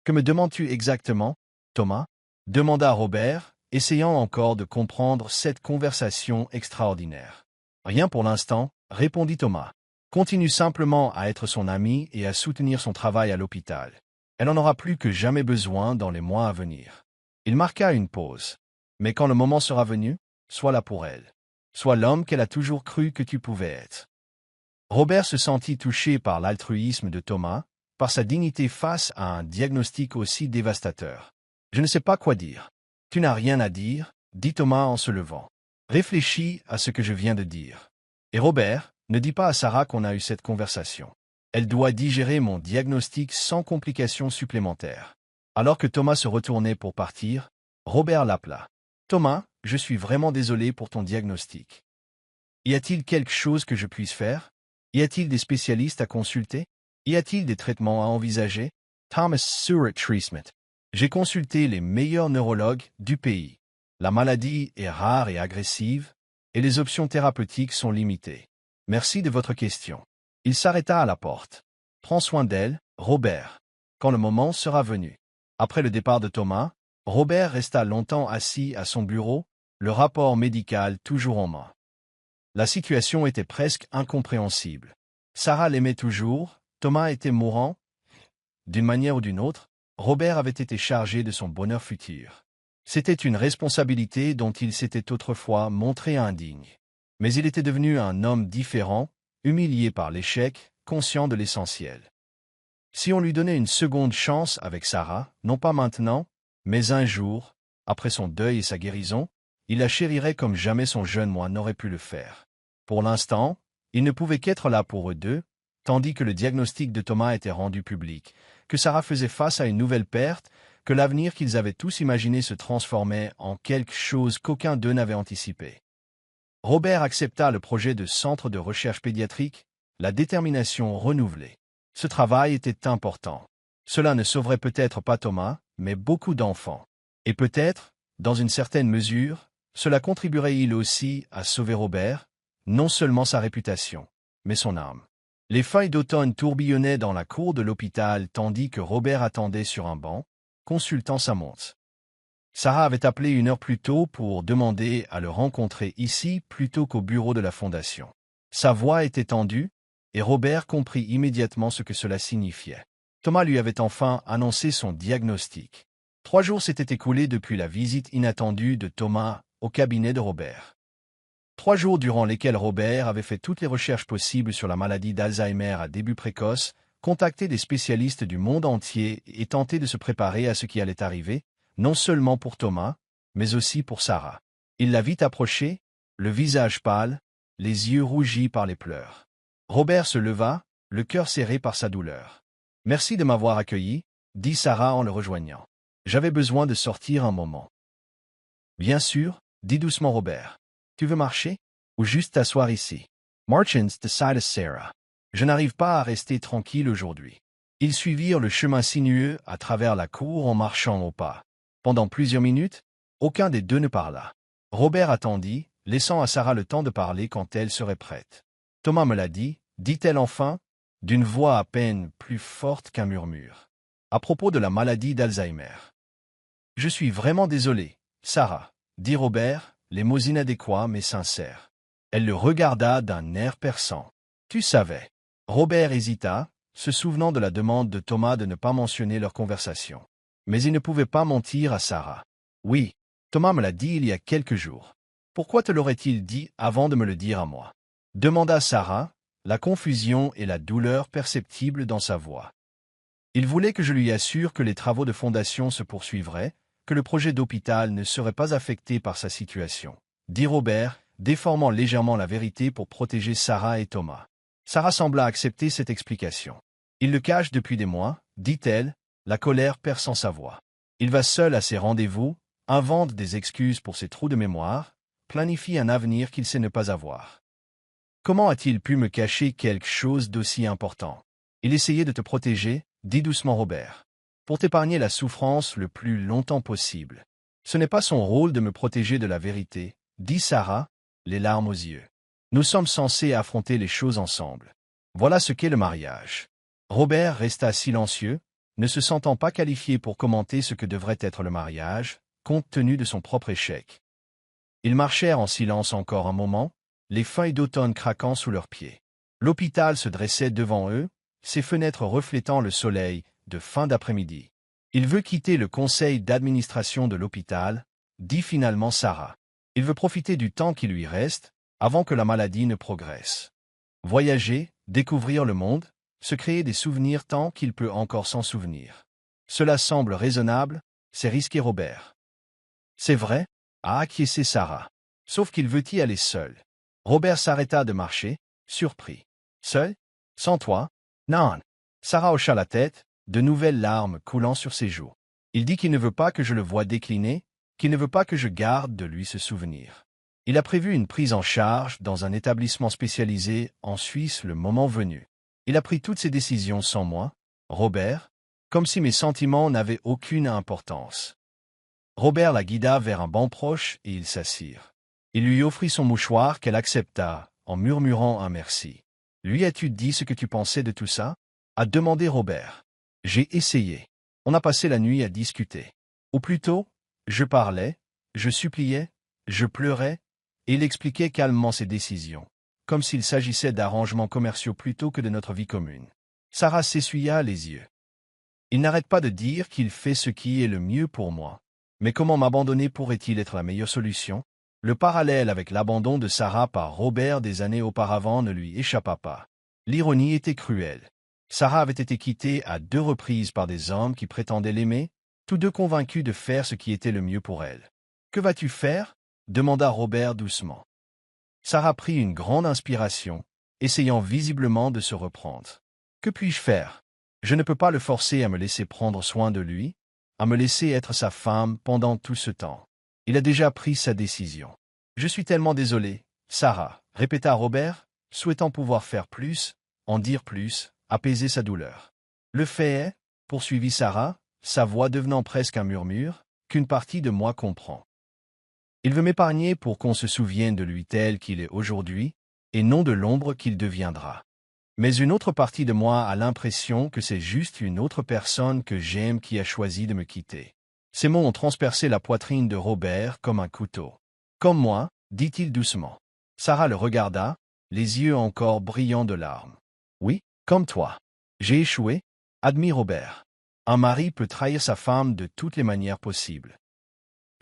S1: Que me demandes-tu exactement, Thomas ?» demanda Robert, essayant encore de comprendre cette conversation extraordinaire. « Rien pour l'instant, » répondit Thomas. « Continue simplement à être son ami et à soutenir son travail à l'hôpital. Elle en aura plus que jamais besoin dans les mois à venir. » Il marqua une pause. « Mais quand le moment sera venu, sois là pour elle. Sois l'homme qu'elle a toujours cru que tu pouvais être. » Robert se sentit touché par l'altruisme de Thomas, par sa dignité face à un diagnostic aussi dévastateur. « Je ne sais pas quoi dire. »« Tu n'as rien à dire, » dit Thomas en se levant. « Réfléchis à ce que je viens de dire. Et Robert, ne dis pas à Sarah qu'on a eu cette conversation. Elle doit digérer mon diagnostic sans complications supplémentaires. » Alors que Thomas se retournait pour partir, Robert l'appela. « Thomas, je suis vraiment désolé pour ton diagnostic. Y a-t-il quelque chose que je puisse faire? Y a-t-il des spécialistes à consulter? Y a-t-il des traitements à envisager? Thomas Stewart Treatment. J'ai consulté les meilleurs neurologues du pays. La maladie est rare et agressive, et les options thérapeutiques sont limitées. Merci de votre question. Il s'arrêta à la porte. Prends soin d'elle, Robert, quand le moment sera venu. Après le départ de Thomas, Robert resta longtemps assis à son bureau, le rapport médical toujours en main. La situation était presque incompréhensible. Sarah l'aimait toujours, Thomas était mourant. D'une manière ou d'une autre, Robert avait été chargé de son bonheur futur. C'était une responsabilité dont il s'était autrefois montré indigne. Mais il était devenu un homme différent, humilié par l'échec, conscient de l'essentiel. Si on lui donnait une seconde chance avec Sarah, non pas maintenant, mais un jour, après son deuil et sa guérison, il la chérirait comme jamais son jeune moi n'aurait pu le faire. Pour l'instant, il ne pouvait qu'être là pour eux deux, tandis que le diagnostic de Thomas était rendu public, que Sarah faisait face à une nouvelle perte, que l'avenir qu'ils avaient tous imaginé se transformait en quelque chose qu'aucun d'eux n'avait anticipé. Robert accepta le projet de centre de recherche pédiatrique, la détermination renouvelée. Ce travail était important. Cela ne sauverait peut-être pas Thomas, mais beaucoup d'enfants. Et peut-être, dans une certaine mesure, cela contribuerait il aussi à sauver Robert, non seulement sa réputation, mais son âme. Les feuilles d'automne tourbillonnaient dans la cour de l'hôpital tandis que Robert attendait sur un banc, consultant sa montre. Sarah avait appelé une heure plus tôt pour demander à le rencontrer ici plutôt qu'au bureau de la fondation. Sa voix était tendue, et Robert comprit immédiatement ce que cela signifiait. Thomas lui avait enfin annoncé son diagnostic. 3 jours s'étaient écoulés depuis la visite inattendue de Thomas au cabinet de Robert. 3 jours durant lesquels Robert avait fait toutes les recherches possibles sur la maladie d'Alzheimer à début précoce, contacté des spécialistes du monde entier et tenté de se préparer à ce qui allait arriver, non seulement pour Thomas, mais aussi pour Sarah. Il la vit approcher, le visage pâle, les yeux rougis par les pleurs. Robert se leva, le cœur serré par sa douleur. « Merci de m'avoir accueilli, » dit Sarah en le rejoignant. « J'avais besoin de sortir un moment. »« Bien sûr, » dit doucement Robert. « Tu veux marcher? Ou juste t'asseoir ici? » Marchins décida Sarah. « Je n'arrive pas à rester tranquille aujourd'hui. » Ils suivirent le chemin sinueux à travers la cour en marchant au pas. Pendant plusieurs minutes, aucun des deux ne parla. Robert attendit, laissant à Sarah le temps de parler quand elle serait prête. « Thomas me l'a dit, » dit-elle enfin, d'une voix à peine plus forte qu'un murmure. « À propos de la maladie d'Alzheimer. »« Je suis vraiment désolé, Sarah, » dit Robert, les mots inadéquats mais sincères. Elle le regarda d'un air perçant. « Tu savais. » Robert hésita, se souvenant de la demande de Thomas de ne pas mentionner leur conversation. Mais il ne pouvait pas mentir à Sarah. « Oui, Thomas me l'a dit il y a quelques jours. Pourquoi te l'aurait-il dit avant de me le dire à moi ?» demanda Sarah, la confusion et la douleur perceptibles dans sa voix. « Il voulait que je lui assure que les travaux de fondation se poursuivraient, que le projet d'hôpital ne serait pas affecté par sa situation, » dit Robert, déformant légèrement la vérité pour protéger Sarah et Thomas. Sarah sembla accepter cette explication. « Il le cache depuis des mois, » dit-elle, la colère perçant sa voix. « Il va seul à ses rendez-vous, invente des excuses pour ses trous de mémoire, planifie un avenir qu'il sait ne pas avoir. Comment a-t-il pu me cacher quelque chose d'aussi important? Il essayait de te protéger, » dit doucement Robert, « pour t'épargner la souffrance le plus longtemps possible. Ce n'est pas son rôle de me protéger de la vérité, » dit Sarah, les larmes aux yeux. « Nous sommes censés affronter les choses ensemble. Voilà ce qu'est le mariage. » Robert resta silencieux, ne se sentant pas qualifié pour commenter ce que devrait être le mariage, compte tenu de son propre échec. Ils marchèrent en silence encore un moment, les feuilles d'automne craquant sous leurs pieds. L'hôpital se dressait devant eux, ses fenêtres reflétant le soleil de fin d'après-midi. « Il veut quitter le conseil d'administration de l'hôpital, » dit finalement Sarah. « Il veut profiter du temps qui lui reste, avant que la maladie ne progresse. Voyager, découvrir le monde, se créer des souvenirs tant qu'il peut encore s'en souvenir. Cela semble raisonnable, c'est risqué Robert. »« C'est vrai, » a acquiescé Sarah. « Sauf qu'il veut y aller seul. » Robert s'arrêta de marcher, surpris. « Seul? Sans toi? »« Non. » Sarah hocha la tête, de nouvelles larmes coulant sur ses joues. « Il dit qu'il ne veut pas que je le voie décliner, qu'il ne veut pas que je garde de lui ce souvenir. Il a prévu une prise en charge dans un établissement spécialisé en Suisse le moment venu. Il a pris toutes ses décisions sans moi, Robert, comme si mes sentiments n'avaient aucune importance. Robert la guida vers un banc proche et ils s'assirent. Il lui offrit son mouchoir qu'elle accepta, en murmurant un merci. « Lui as-tu dit ce que tu pensais de tout ça ?» a demandé Robert. « J'ai essayé. On a passé la nuit à discuter. Ou plutôt, je parlais, je suppliais, je pleurais, et il expliquait calmement ses décisions, comme s'il s'agissait d'arrangements commerciaux plutôt que de notre vie commune. » Sarah s'essuya les yeux. « Il n'arrête pas de dire qu'il fait ce qui est le mieux pour moi. Mais comment m'abandonner pourrait-il être la meilleure solution ?» Le parallèle avec l'abandon de Sarah par Robert des années auparavant ne lui échappa pas. L'ironie était cruelle. Sarah avait été quittée à 2 reprises par des hommes qui prétendaient l'aimer, tous deux convaincus de faire ce qui était le mieux pour elle. « Que vas-tu faire ?» demanda Robert doucement. Sarah prit une grande inspiration, essayant visiblement de se reprendre. « Que puis-je faire? Je ne peux pas le forcer à me laisser prendre soin de lui, à me laisser être sa femme pendant tout ce temps. Il a déjà pris sa décision. »« Je suis tellement désolé, Sarah, » répéta Robert, souhaitant pouvoir faire plus, en dire plus, apaiser sa douleur. « Le fait est, » poursuivit Sarah, sa voix devenant presque un murmure, « qu'une partie de moi comprend. Il veut m'épargner pour qu'on se souvienne de lui tel qu'il est aujourd'hui, et non de l'ombre qu'il deviendra. Mais une autre partie de moi a l'impression que c'est juste une autre personne que j'aime qui a choisi de me quitter. » Ces mots ont transpercé la poitrine de Robert comme un couteau. « Comme moi, » dit-il doucement. Sarah le regarda, les yeux encore brillants de larmes. « Oui, comme toi. J'ai échoué, » admit Robert. « Un mari peut trahir sa femme de toutes les manières possibles.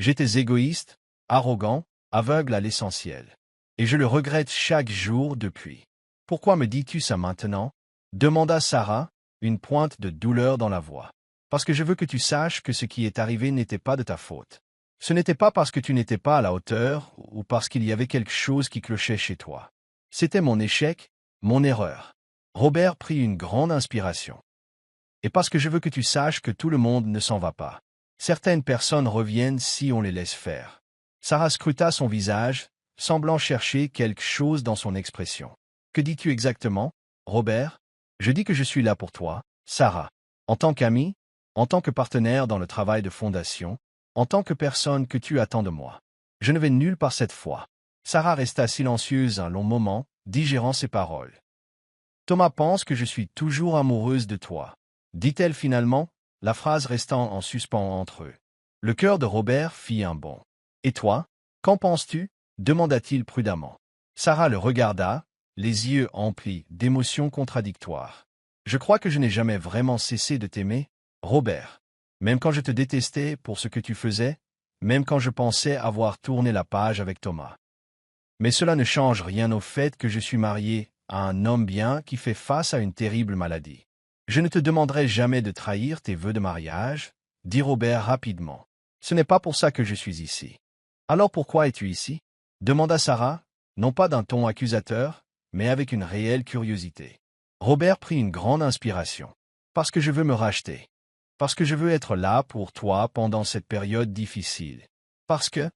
S1: J'étais égoïste, arrogant, aveugle à l'essentiel. Et je le regrette chaque jour depuis. »« Pourquoi me dis-tu ça maintenant ?» demanda Sarah, une pointe de douleur dans la voix. « Parce que je veux que tu saches que ce qui est arrivé n'était pas de ta faute. Ce n'était pas parce que tu n'étais pas à la hauteur ou parce qu'il y avait quelque chose qui clochait chez toi. C'était mon échec, mon erreur. » Robert prit une grande inspiration. « Et parce que je veux que tu saches que tout le monde ne s'en va pas. Certaines personnes reviennent si on les laisse faire. » Sarah scruta son visage, semblant chercher quelque chose dans son expression. « Que dis-tu exactement, Robert ?»« Je dis que je suis là pour toi, Sarah. En tant qu'ami, en tant que partenaire dans le travail de fondation, en tant que personne que tu attends de moi. Je ne vais nulle part cette fois. » Sarah resta silencieuse un long moment, digérant ses paroles. « Thomas pense que je suis toujours amoureuse de toi, » dit-elle finalement, la phrase restant en suspens entre eux. Le cœur de Robert fit un bond. « Et toi, qu'en penses-tu » demanda-t-il prudemment. Sarah le regarda, les yeux emplis d'émotions contradictoires. « Je crois que je n'ai jamais vraiment cessé de t'aimer, Robert. Même quand je te détestais pour ce que tu faisais, même quand je pensais avoir tourné la page avec Thomas. Mais cela ne change rien au fait que je suis marié à un homme bien qui fait face à une terrible maladie. Je ne te demanderai jamais de trahir tes vœux de mariage, » dit Robert rapidement. « Ce n'est pas pour ça que je suis ici. »« Alors pourquoi es-tu ici ?» demanda Sarah, non pas d'un ton accusateur, mais avec une réelle curiosité. Robert prit une grande inspiration. « Parce que je veux me racheter. Parce que je veux être là pour toi pendant cette période difficile. Parce que... »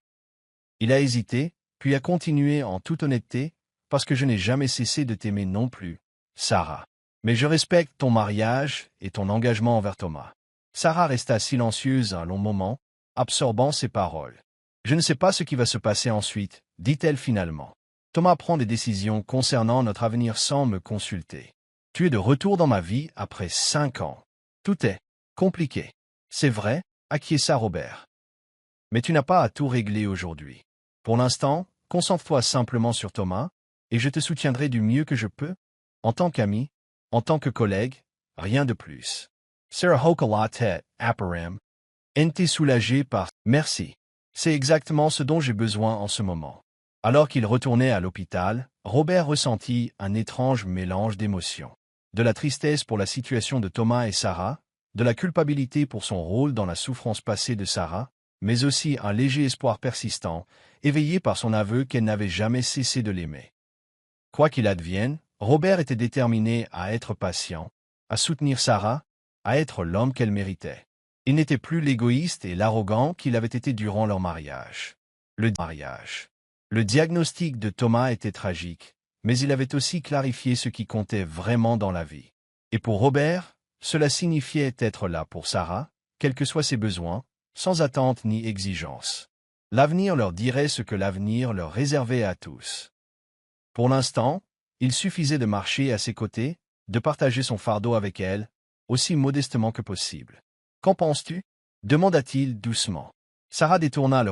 S1: Il a hésité, puis a continué en toute honnêteté, « parce que je n'ai jamais cessé de t'aimer non plus, Sarah. Mais je respecte ton mariage et ton engagement envers Thomas. » Sarah resta silencieuse un long moment, absorbant ses paroles. « Je ne sais pas ce qui va se passer ensuite, » dit-elle finalement. « Thomas prend des décisions concernant notre avenir sans me consulter. Tu es de retour dans ma vie après 5 ans. Tout est compliqué. C'est vrai, » acquiesça Robert. « Mais tu n'as pas à tout régler aujourd'hui. Pour l'instant, concentre-toi simplement sur Thomas, et je te soutiendrai du mieux que je peux, en tant qu'ami, en tant que collègue, rien de plus. » Sarah hocha la tête, apparemment. Elle était soulagée par « Merci. C'est exactement ce dont j'ai besoin en ce moment. » Alors qu'il retournait à l'hôpital, Robert ressentit un étrange mélange d'émotions. De la tristesse pour la situation de Thomas et Sarah, de la culpabilité pour son rôle dans la souffrance passée de Sarah, mais aussi un léger espoir persistant, éveillé par son aveu qu'elle n'avait jamais cessé de l'aimer. Quoi qu'il advienne, Robert était déterminé à être patient, à soutenir Sarah, à être l'homme qu'elle méritait. Il n'était plus l'égoïste et l'arrogant qu'il avait été durant leur mariage. Le mariage. Le diagnostic de Thomas était tragique, mais il avait aussi clarifié ce qui comptait vraiment dans la vie. Et pour Robert, cela signifiait être là pour Sarah, quels que soient ses besoins, sans attente ni exigence. L'avenir leur dirait ce que l'avenir leur réservait à tous. Pour l'instant, il suffisait de marcher à ses côtés, de partager son fardeau avec elle, aussi modestement que possible. « Qu'en penses-tu » demanda-t-il doucement. Sarah détourna le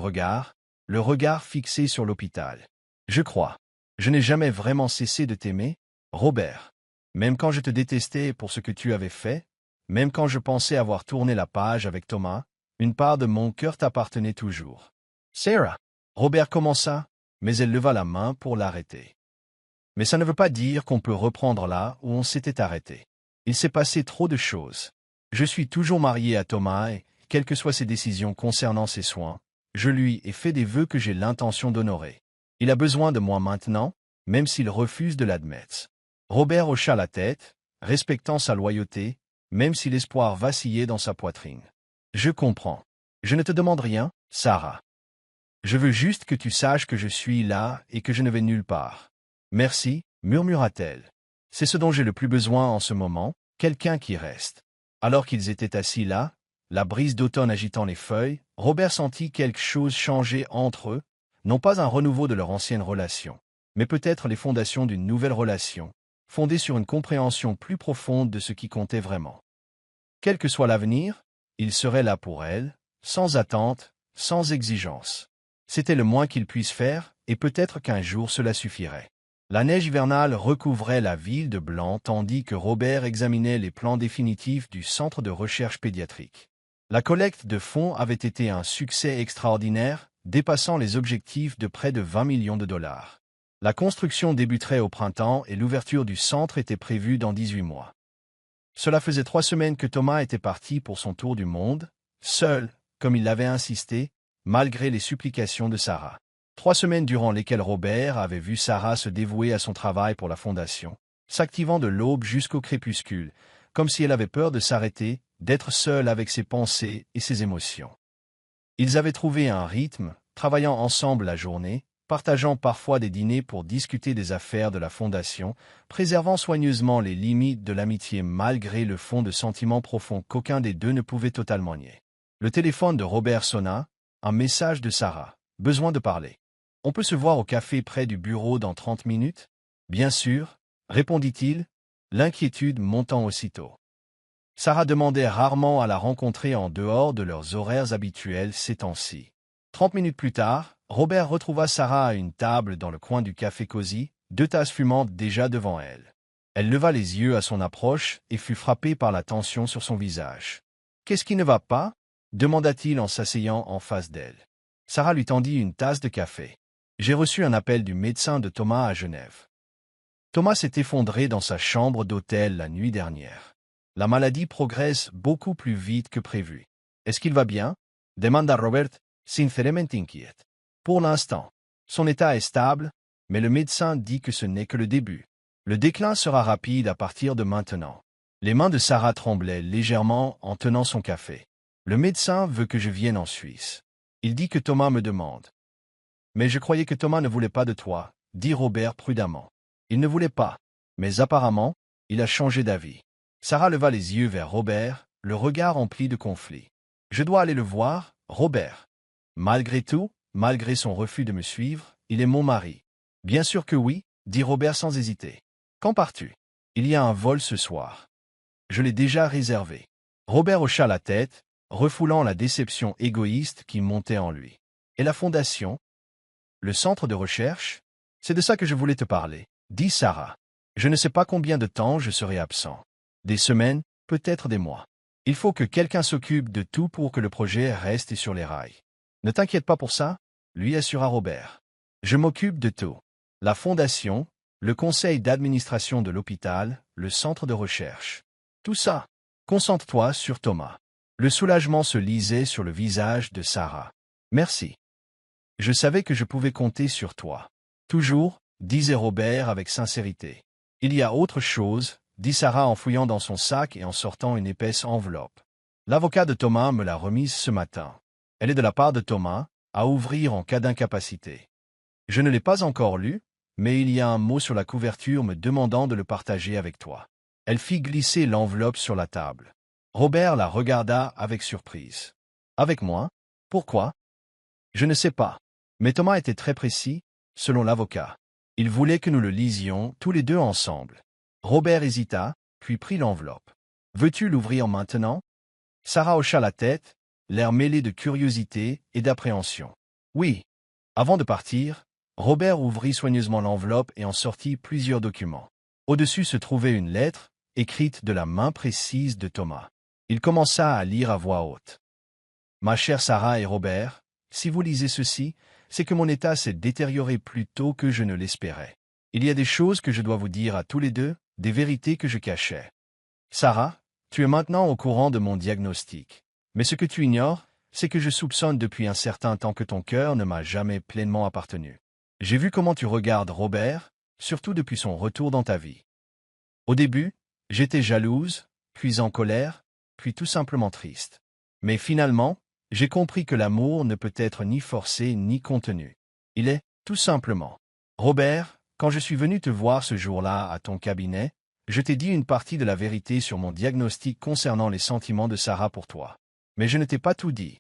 S1: regard fixé sur l'hôpital. « Je crois. Je n'ai jamais vraiment cessé de t'aimer, Robert. Même quand je te détestais pour ce que tu avais fait, même quand je pensais avoir tourné la page avec Thomas, une part de mon cœur t'appartenait toujours. » Sarah. Robert commença, mais elle leva la main pour l'arrêter. Mais ça ne veut pas dire qu'on peut reprendre là où on s'était arrêté. Il s'est passé trop de choses. Je suis toujours marié à Thomas et, quelles que soient ses décisions concernant ses soins, je lui ai fait des vœux que j'ai l'intention d'honorer. Il a besoin de moi maintenant, même s'il refuse de l'admettre. Robert hocha la tête, respectant sa loyauté, même si l'espoir vacillait dans sa poitrine. Je comprends. Je ne te demande rien, Sarah. Je veux juste que tu saches que je suis là et que je ne vais nulle part. Merci, murmura-t-elle. C'est ce dont j'ai le plus besoin en ce moment, quelqu'un qui reste. Alors qu'ils étaient assis là, la brise d'automne agitant les feuilles, Robert sentit quelque chose changer entre eux, non pas un renouveau de leur ancienne relation, mais peut-être les fondations d'une nouvelle relation, fondée sur une compréhension plus profonde de ce qui comptait vraiment. Quel que soit l'avenir, il serait là pour elle, sans attente, sans exigence. C'était le moins qu'il puisse faire, et peut-être qu'un jour cela suffirait. La neige hivernale recouvrait la ville de blanc tandis que Robert examinait les plans définitifs du centre de recherche pédiatrique. La collecte de fonds avait été un succès extraordinaire, dépassant les objectifs de près de 20 millions de dollars. La construction débuterait au printemps et l'ouverture du centre était prévue dans 18 mois. Cela faisait 3 semaines que Thomas était parti pour son tour du monde, seul, comme il l'avait insisté, malgré les supplications de Sarah. 3 semaines durant lesquelles Robert avait vu Sarah se dévouer à son travail pour la fondation, s'activant de l'aube jusqu'au crépuscule, comme si elle avait peur de s'arrêter, d'être seule avec ses pensées et ses émotions. Ils avaient trouvé un rythme, travaillant ensemble la journée, partageant parfois des dîners pour discuter des affaires de la fondation, préservant soigneusement les limites de l'amitié malgré le fond de sentiments profonds qu'aucun des deux ne pouvait totalement nier. Le téléphone de Robert sonna, un message de Sarah. « Besoin de parler. On peut se voir au café près du bureau dans 30 minutes ?»« Bien sûr, » répondit-il, l'inquiétude montant aussitôt. Sarah demandait rarement à la rencontrer en dehors de leurs horaires habituels ces temps-ci. 30 minutes plus tard, Robert retrouva Sarah à une table dans le coin du café cosy, 2 tasses fumantes déjà devant elle. Elle leva les yeux à son approche et fut frappée par la tension sur son visage. « Qu'est-ce qui ne va pas ?» demanda-t-il en s'asseyant en face d'elle. Sarah lui tendit une tasse de café. « J'ai reçu un appel du médecin de Thomas à Genève. Thomas s'est effondré dans sa chambre d'hôtel la nuit dernière. La maladie progresse beaucoup plus vite que prévu. Est-ce qu'il va bien ?» demanda Robert, sincèrement inquiète. Pour l'instant, son état est stable, mais le médecin dit que ce n'est que le début. Le déclin sera rapide à partir de maintenant. Les mains de Sarah tremblaient légèrement en tenant son café. Le médecin veut que je vienne en Suisse. Il dit que Thomas me demande. Mais je croyais que Thomas ne voulait pas de toi, dit Robert prudemment. Il ne voulait pas, mais apparemment, il a changé d'avis. Sarah leva les yeux vers Robert, le regard empli de conflit. Je dois aller le voir, Robert. Malgré tout, malgré son refus de me suivre, il est mon mari. Bien sûr que oui, dit Robert sans hésiter. Quand pars-tu? Il y a un vol ce soir. Je l'ai déjà réservé. Robert hocha la tête, refoulant la déception égoïste qui montait en lui. Et la fondation? Le centre de recherche? C'est de ça que je voulais te parler, dit Sarah. Je ne sais pas combien de temps je serai absent. Des semaines, peut-être des mois. Il faut que quelqu'un s'occupe de tout pour que le projet reste sur les rails. Ne t'inquiète pas pour ça, lui assura Robert. Je m'occupe de tout. La fondation, le conseil d'administration de l'hôpital, le centre de recherche. Tout ça. Concentre-toi sur Thomas. Le soulagement se lisait sur le visage de Sarah. Merci. Je savais que je pouvais compter sur toi. Toujours, disait Robert avec sincérité. Il y a autre chose, dit Sarah en fouillant dans son sac et en sortant une épaisse enveloppe. L'avocat de Thomas me l'a remise ce matin. Elle est de la part de Thomas, à ouvrir en cas d'incapacité. Je ne l'ai pas encore lu, mais il y a un mot sur la couverture me demandant de le partager avec toi. Elle fit glisser l'enveloppe sur la table. Robert la regarda avec surprise. Avec moi? Pourquoi? Je ne sais pas. Mais Thomas était très précis, selon l'avocat. Il voulait que nous le lisions tous les deux ensemble. Robert hésita, puis prit l'enveloppe. Veux-tu l'ouvrir maintenant? Sarah hocha la tête, l'air mêlé de curiosité et d'appréhension. Oui. Avant de partir, Robert ouvrit soigneusement l'enveloppe et en sortit plusieurs documents. Au-dessus se trouvait une lettre, écrite de la main précise de Thomas. Il commença à lire à voix haute. Ma chère Sarah et Robert, si vous lisez ceci, c'est que mon état s'est détérioré plus tôt que je ne l'espérais. Il y a des choses que je dois vous dire à tous les deux, des vérités que je cachais. Sarah, tu es maintenant au courant de mon diagnostic. Mais ce que tu ignores, c'est que je soupçonne depuis un certain temps que ton cœur ne m'a jamais pleinement appartenu. J'ai vu comment tu regardes Robert, surtout depuis son retour dans ta vie. Au début, j'étais jalouse, puis en colère, puis tout simplement triste. Mais finalement, j'ai compris que l'amour ne peut être ni forcé ni contenu. Il est, tout simplement. Robert, quand je suis venu te voir ce jour-là à ton cabinet, je t'ai dit une partie de la vérité sur mon diagnostic concernant les sentiments de Sarah pour toi. Mais je ne t'ai pas tout dit.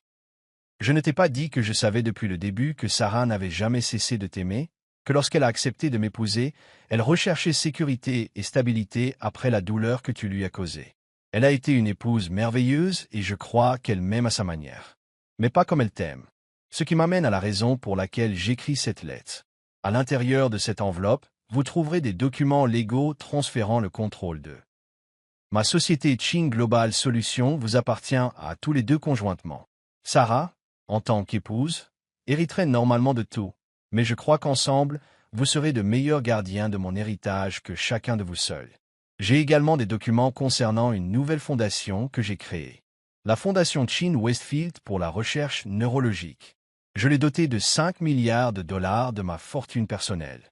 S1: Je ne t'ai pas dit que je savais depuis le début que Sarah n'avait jamais cessé de t'aimer, que lorsqu'elle a accepté de m'épouser, elle recherchait sécurité et stabilité après la douleur que tu lui as causée. Elle a été une épouse merveilleuse et je crois qu'elle m'aime à sa manière. Mais pas comme elle t'aime. Ce qui m'amène à la raison pour laquelle j'écris cette lettre. À l'intérieur de cette enveloppe, vous trouverez des documents légaux transférant le contrôle de ma société Qing Global Solutions vous appartient à tous les deux conjointement. Sarah, en tant qu'épouse, hériterait normalement de tout, mais je crois qu'ensemble, vous serez de meilleurs gardiens de mon héritage que chacun de vous seul. J'ai également des documents concernant une nouvelle fondation que j'ai créée. La fondation Chin Westfield pour la recherche neurologique. Je l'ai dotée de 5 milliards de dollars de ma fortune personnelle.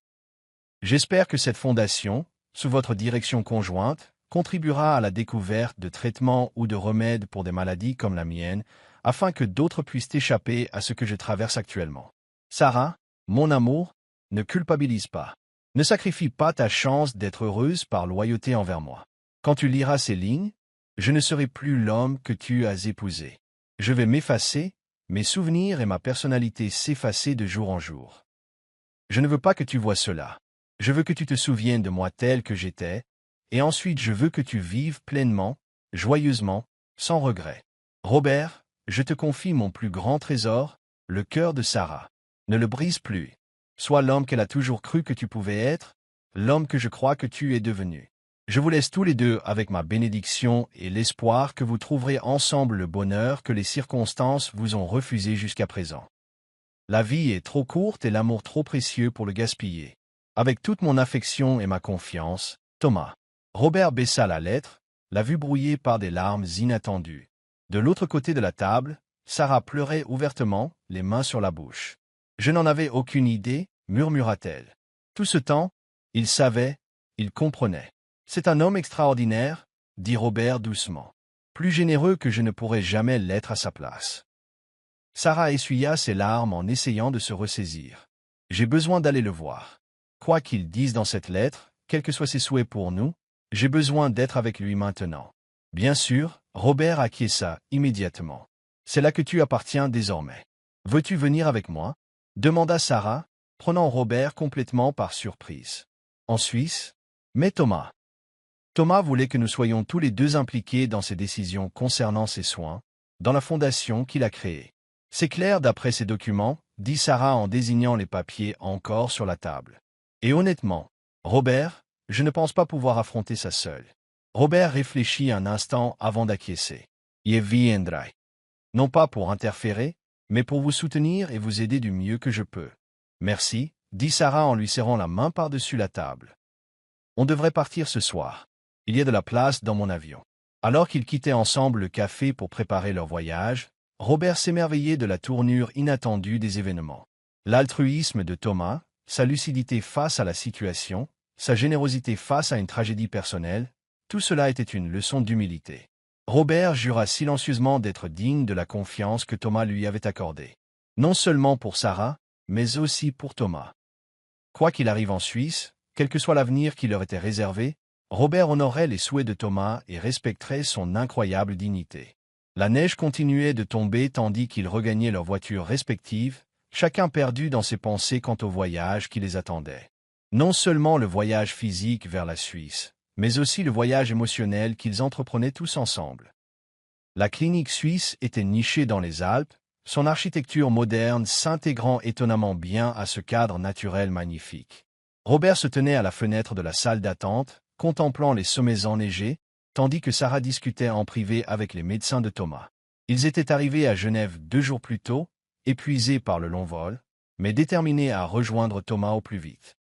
S1: J'espère que cette fondation, sous votre direction conjointe, contribuera à la découverte de traitements ou de remèdes pour des maladies comme la mienne, afin que d'autres puissent échapper à ce que je traverse actuellement. Sarah, mon amour, ne culpabilise pas. Ne sacrifie pas ta chance d'être heureuse par loyauté envers moi. Quand tu liras ces lignes, je ne serai plus l'homme que tu as épousé. Je vais m'effacer, mes souvenirs et ma personnalité s'effacer de jour en jour. Je ne veux pas que tu vois cela. Je veux que tu te souviennes de moi tel que j'étais, et ensuite je veux que tu vives pleinement, joyeusement, sans regret. Robert, je te confie mon plus grand trésor, le cœur de Sarah. Ne le brise plus. Sois l'homme qu'elle a toujours cru que tu pouvais être, l'homme que je crois que tu es devenu. Je vous laisse tous les deux avec ma bénédiction et l'espoir que vous trouverez ensemble le bonheur que les circonstances vous ont refusé jusqu'à présent. La vie est trop courte et l'amour trop précieux pour le gaspiller. Avec toute mon affection et ma confiance, Thomas. Robert baissa la lettre, la vue brouillée par des larmes inattendues. De l'autre côté de la table, Sarah pleurait ouvertement, les mains sur la bouche. Je n'en avais aucune idée, murmura-t-elle. Tout ce temps, il savait, il comprenait. C'est un homme extraordinaire, dit Robert doucement. Plus généreux que je ne pourrais jamais l'être à sa place. Sarah essuya ses larmes en essayant de se ressaisir. J'ai besoin d'aller le voir. Quoi qu'il dise dans cette lettre, quels que soient ses souhaits pour nous, j'ai besoin d'être avec lui maintenant. Bien sûr, Robert acquiesça immédiatement. C'est là que tu appartiens désormais. Veux-tu venir avec moi? Demanda Sarah, prenant Robert complètement par surprise. En Suisse? Mais Thomas. Thomas voulait que nous soyons tous les deux impliqués dans ses décisions concernant ses soins, dans la fondation qu'il a créée. C'est clair d'après ces documents, dit Sarah en désignant les papiers encore sur la table. Et honnêtement, Robert, je ne pense pas pouvoir affronter ça seul. Robert réfléchit un instant avant d'acquiescer. Je viendrai. Non pas pour interférer, mais pour vous soutenir et vous aider du mieux que je peux. Merci, dit Sarah en lui serrant la main par-dessus la table. On devrait partir ce soir. Il y a de la place dans mon avion. Alors qu'ils quittaient ensemble le café pour préparer leur voyage, Robert s'émerveillait de la tournure inattendue des événements. L'altruisme de Thomas, sa lucidité face à la situation, sa générosité face à une tragédie personnelle, tout cela était une leçon d'humilité. Robert jura silencieusement d'être digne de la confiance que Thomas lui avait accordée. Non seulement pour Sarah, mais aussi pour Thomas. Quoi qu'il arrive en Suisse, quel que soit l'avenir qui leur était réservé, Robert honorerait les souhaits de Thomas et respecterait son incroyable dignité. La neige continuait de tomber tandis qu'ils regagnaient leurs voitures respectives, chacun perdu dans ses pensées quant au voyage qui les attendait. Non seulement le voyage physique vers la Suisse, mais aussi le voyage émotionnel qu'ils entreprenaient tous ensemble. La clinique suisse était nichée dans les Alpes, son architecture moderne s'intégrant étonnamment bien à ce cadre naturel magnifique. Robert se tenait à la fenêtre de la salle d'attente, contemplant les sommets enneigés, tandis que Sarah discutait en privé avec les médecins de Thomas. Ils étaient arrivés à Genève 2 jours plus tôt, épuisés par le long vol, mais déterminés à rejoindre Thomas au plus vite.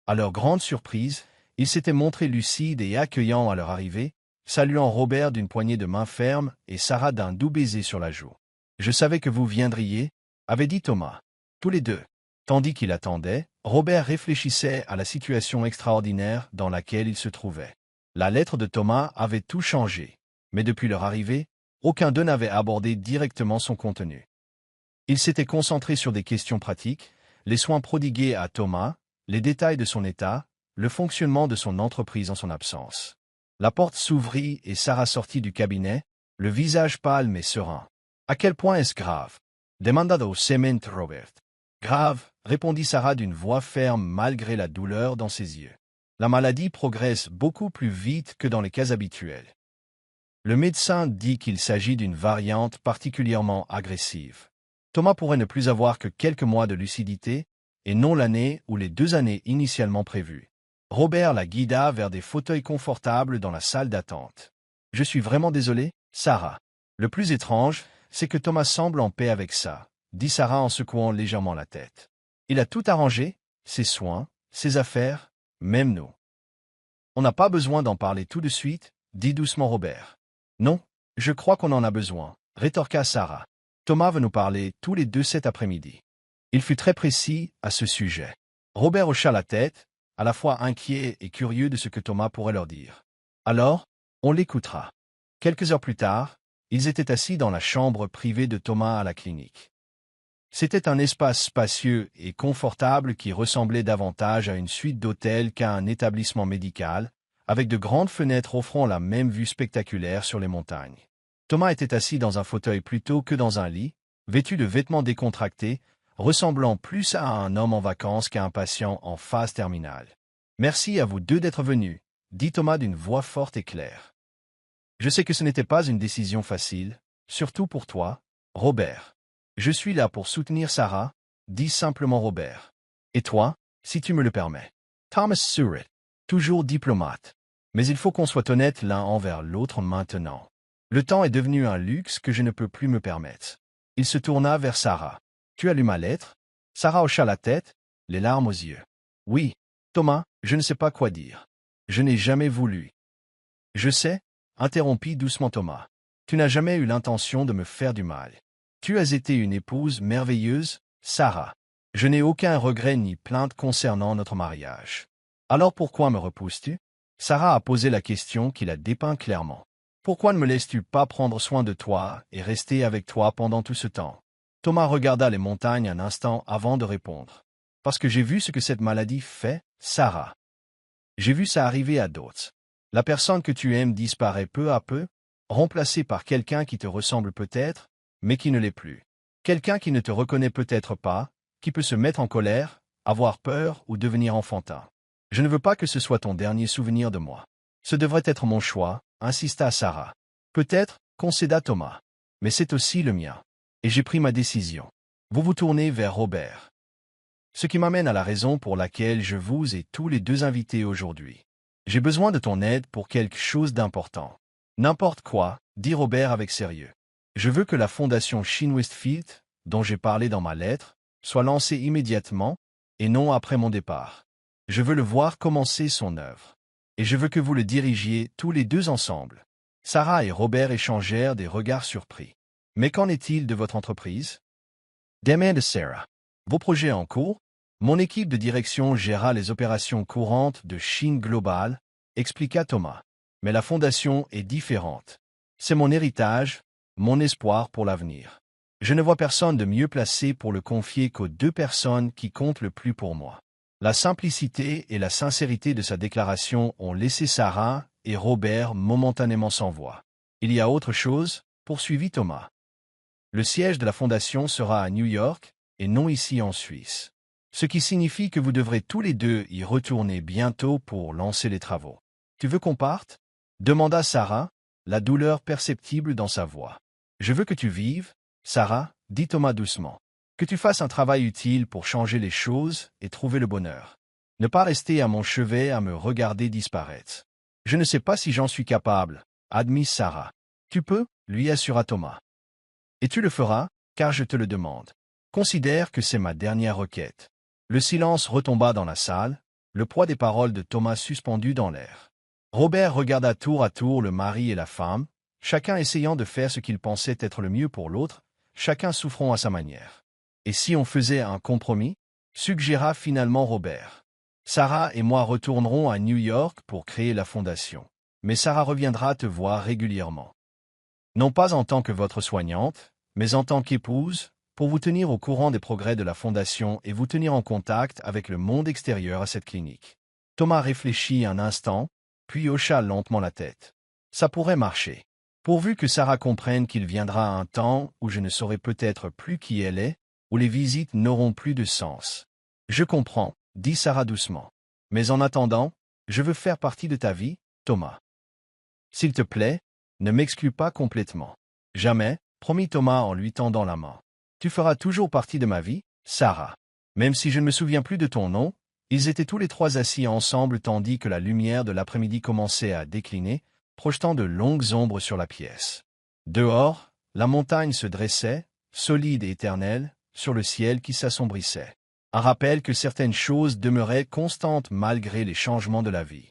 S1: À leur grande surprise, ils s'étaient montrés lucides et accueillants à leur arrivée, saluant Robert d'une poignée de main ferme et Sarah d'un doux baiser sur la joue. « Je savais que vous viendriez », avait dit Thomas. Tous les deux. Tandis qu'il attendait, Robert réfléchissait à la situation extraordinaire dans laquelle il se trouvait. La lettre de Thomas avait tout changé, mais depuis leur arrivée, aucun d'eux n'avait abordé directement son contenu. Il s'était concentré sur des questions pratiques, les soins prodigués à Thomas, les détails de son état, le fonctionnement de son entreprise en son absence. La porte s'ouvrit et Sarah sortit du cabinet, le visage pâle mais serein. « À quel point est-ce grave » demanda doucement Robert. « Grave » répondit Sarah d'une voix ferme malgré la douleur dans ses yeux. « La maladie progresse beaucoup plus vite que dans les cas habituels. Le médecin dit qu'il s'agit d'une variante particulièrement agressive. Thomas pourrait ne plus avoir que quelques mois de lucidité, et non l'année ou les 2 années initialement prévues. » Robert la guida vers des fauteuils confortables dans la salle d'attente. « Je suis vraiment désolé, Sarah. Le plus étrange, c'est que Thomas semble en paix avec ça, » dit Sarah en secouant légèrement la tête. « Il a tout arrangé, ses soins, ses affaires, même nous. »« On n'a pas besoin d'en parler tout de suite, » dit doucement Robert. « Non, je crois qu'on en a besoin, » rétorqua Sarah. « Thomas veut nous parler tous les deux cet après-midi. » Il fut très précis à ce sujet. Robert hocha la tête, à la fois inquiet et curieux de ce que Thomas pourrait leur dire. « Alors, on l'écoutera. » Quelques heures plus tard, ils étaient assis dans la chambre privée de Thomas à la clinique. C'était un espace spacieux et confortable qui ressemblait davantage à une suite d'hôtels qu'à un établissement médical, avec de grandes fenêtres offrant la même vue spectaculaire sur les montagnes. Thomas était assis dans un fauteuil plutôt que dans un lit, vêtu de vêtements décontractés, ressemblant plus à un homme en vacances qu'à un patient en phase terminale. « Merci à vous deux d'être venus, » dit Thomas d'une voix forte et claire. « Je sais que ce n'était pas une décision facile, surtout pour toi, Robert. Je suis là pour soutenir Sarah, » dit simplement Robert. « Et toi, si tu me le permets. » Thomas sourit, toujours diplomate. « Mais il faut qu'on soit honnête l'un envers l'autre maintenant. Le temps est devenu un luxe que je ne peux plus me permettre. » Il se tourna vers Sarah. « Tu as lu ma lettre ?» Sarah hocha la tête, les larmes aux yeux. « Oui, Thomas, je ne sais pas quoi dire. Je n'ai jamais voulu. »« Je sais, » interrompit doucement Thomas. « Tu n'as jamais eu l'intention de me faire du mal. Tu as été une épouse merveilleuse, Sarah. Je n'ai aucun regret ni plainte concernant notre mariage. Alors pourquoi me repousses-tu » Sarah a posé la question qui la dépeint clairement. « Pourquoi ne me laisses-tu pas prendre soin de toi et rester avec toi pendant tout ce temps ?» Thomas regarda les montagnes un instant avant de répondre. « Parce que j'ai vu ce que cette maladie fait, Sarah. J'ai vu ça arriver à d'autres. La personne que tu aimes disparaît peu à peu, remplacée par quelqu'un qui te ressemble peut-être, mais qui ne l'est plus. Quelqu'un qui ne te reconnaît peut-être pas, qui peut se mettre en colère, avoir peur ou devenir enfantin. Je ne veux pas que ce soit ton dernier souvenir de moi. Ce devrait être mon choix, » insista Sarah. « Peut-être, » concéda Thomas. « Mais c'est aussi le mien. Et j'ai pris ma décision. » Vous vous tournez vers Robert. « Ce qui m'amène à la raison pour laquelle je vous ai tous les deux invités aujourd'hui. J'ai besoin de ton aide pour quelque chose d'important. »« N'importe quoi, » dit Robert avec sérieux. « Je veux que la fondation Shin-Westfield, dont j'ai parlé dans ma lettre, soit lancée immédiatement, et non après mon départ. Je veux le voir commencer son œuvre. Et je veux que vous le dirigiez tous les deux ensemble. » Sarah et Robert échangèrent des regards surpris. « Mais qu'en est-il de votre entreprise » demanda Sarah. « Vos projets en cours ? Mon équipe de direction gérera les opérations courantes de Shin Global, expliqua Thomas. Mais la fondation est différente. C'est mon héritage, mon espoir pour l'avenir. Je ne vois personne de mieux placé pour le confier qu'aux 2 personnes qui comptent le plus pour moi. La simplicité et la sincérité de sa déclaration ont laissé Sarah et Robert momentanément sans voix. Il y a autre chose, poursuivit Thomas. Le siège de la fondation sera à New York et non ici en Suisse. Ce qui signifie que vous devrez tous les deux y retourner bientôt pour lancer les travaux. Tu veux qu'on parte? Demanda Sarah, la douleur perceptible dans sa voix. Je veux que tu vives, Sarah, dit Thomas doucement. Que tu fasses un travail utile pour changer les choses et trouver le bonheur. Ne pas rester à mon chevet à me regarder disparaître. Je ne sais pas si j'en suis capable, admit Sarah. Tu peux, lui assura Thomas. Et tu le feras, car je te le demande. Considère que c'est ma dernière requête. Le silence retomba dans la salle, le poids des paroles de Thomas suspendu dans l'air. Robert regarda tour à tour le mari et la femme, chacun essayant de faire ce qu'il pensait être le mieux pour l'autre, chacun souffrant à sa manière. Et si on faisait un compromis? Suggéra finalement Robert. Sarah et moi retournerons à New York pour créer la fondation. Mais Sarah reviendra te voir régulièrement. Non pas en tant que votre soignante, mais en tant qu'épouse, pour vous tenir au courant des progrès de la fondation et vous tenir en contact avec le monde extérieur à cette clinique. Thomas réfléchit un instant, puis hocha lentement la tête. Ça pourrait marcher. Pourvu que Sarah comprenne qu'il viendra un temps où je ne saurai peut-être plus qui elle est, où les visites n'auront plus de sens. Je comprends, dit Sarah doucement. Mais en attendant, je veux faire partie de ta vie, Thomas. S'il te plaît, ne m'exclus pas complètement. Jamais, promit Thomas en lui tendant la main. Tu feras toujours partie de ma vie, Sarah. Même si je ne me souviens plus de ton nom, ils étaient tous les trois assis ensemble tandis que la lumière de l'après-midi commençait à décliner, projetant de longues ombres sur la pièce. Dehors, la montagne se dressait, solide et éternelle, sur le ciel qui s'assombrissait. Un rappel que certaines choses demeuraient constantes malgré les changements de la vie.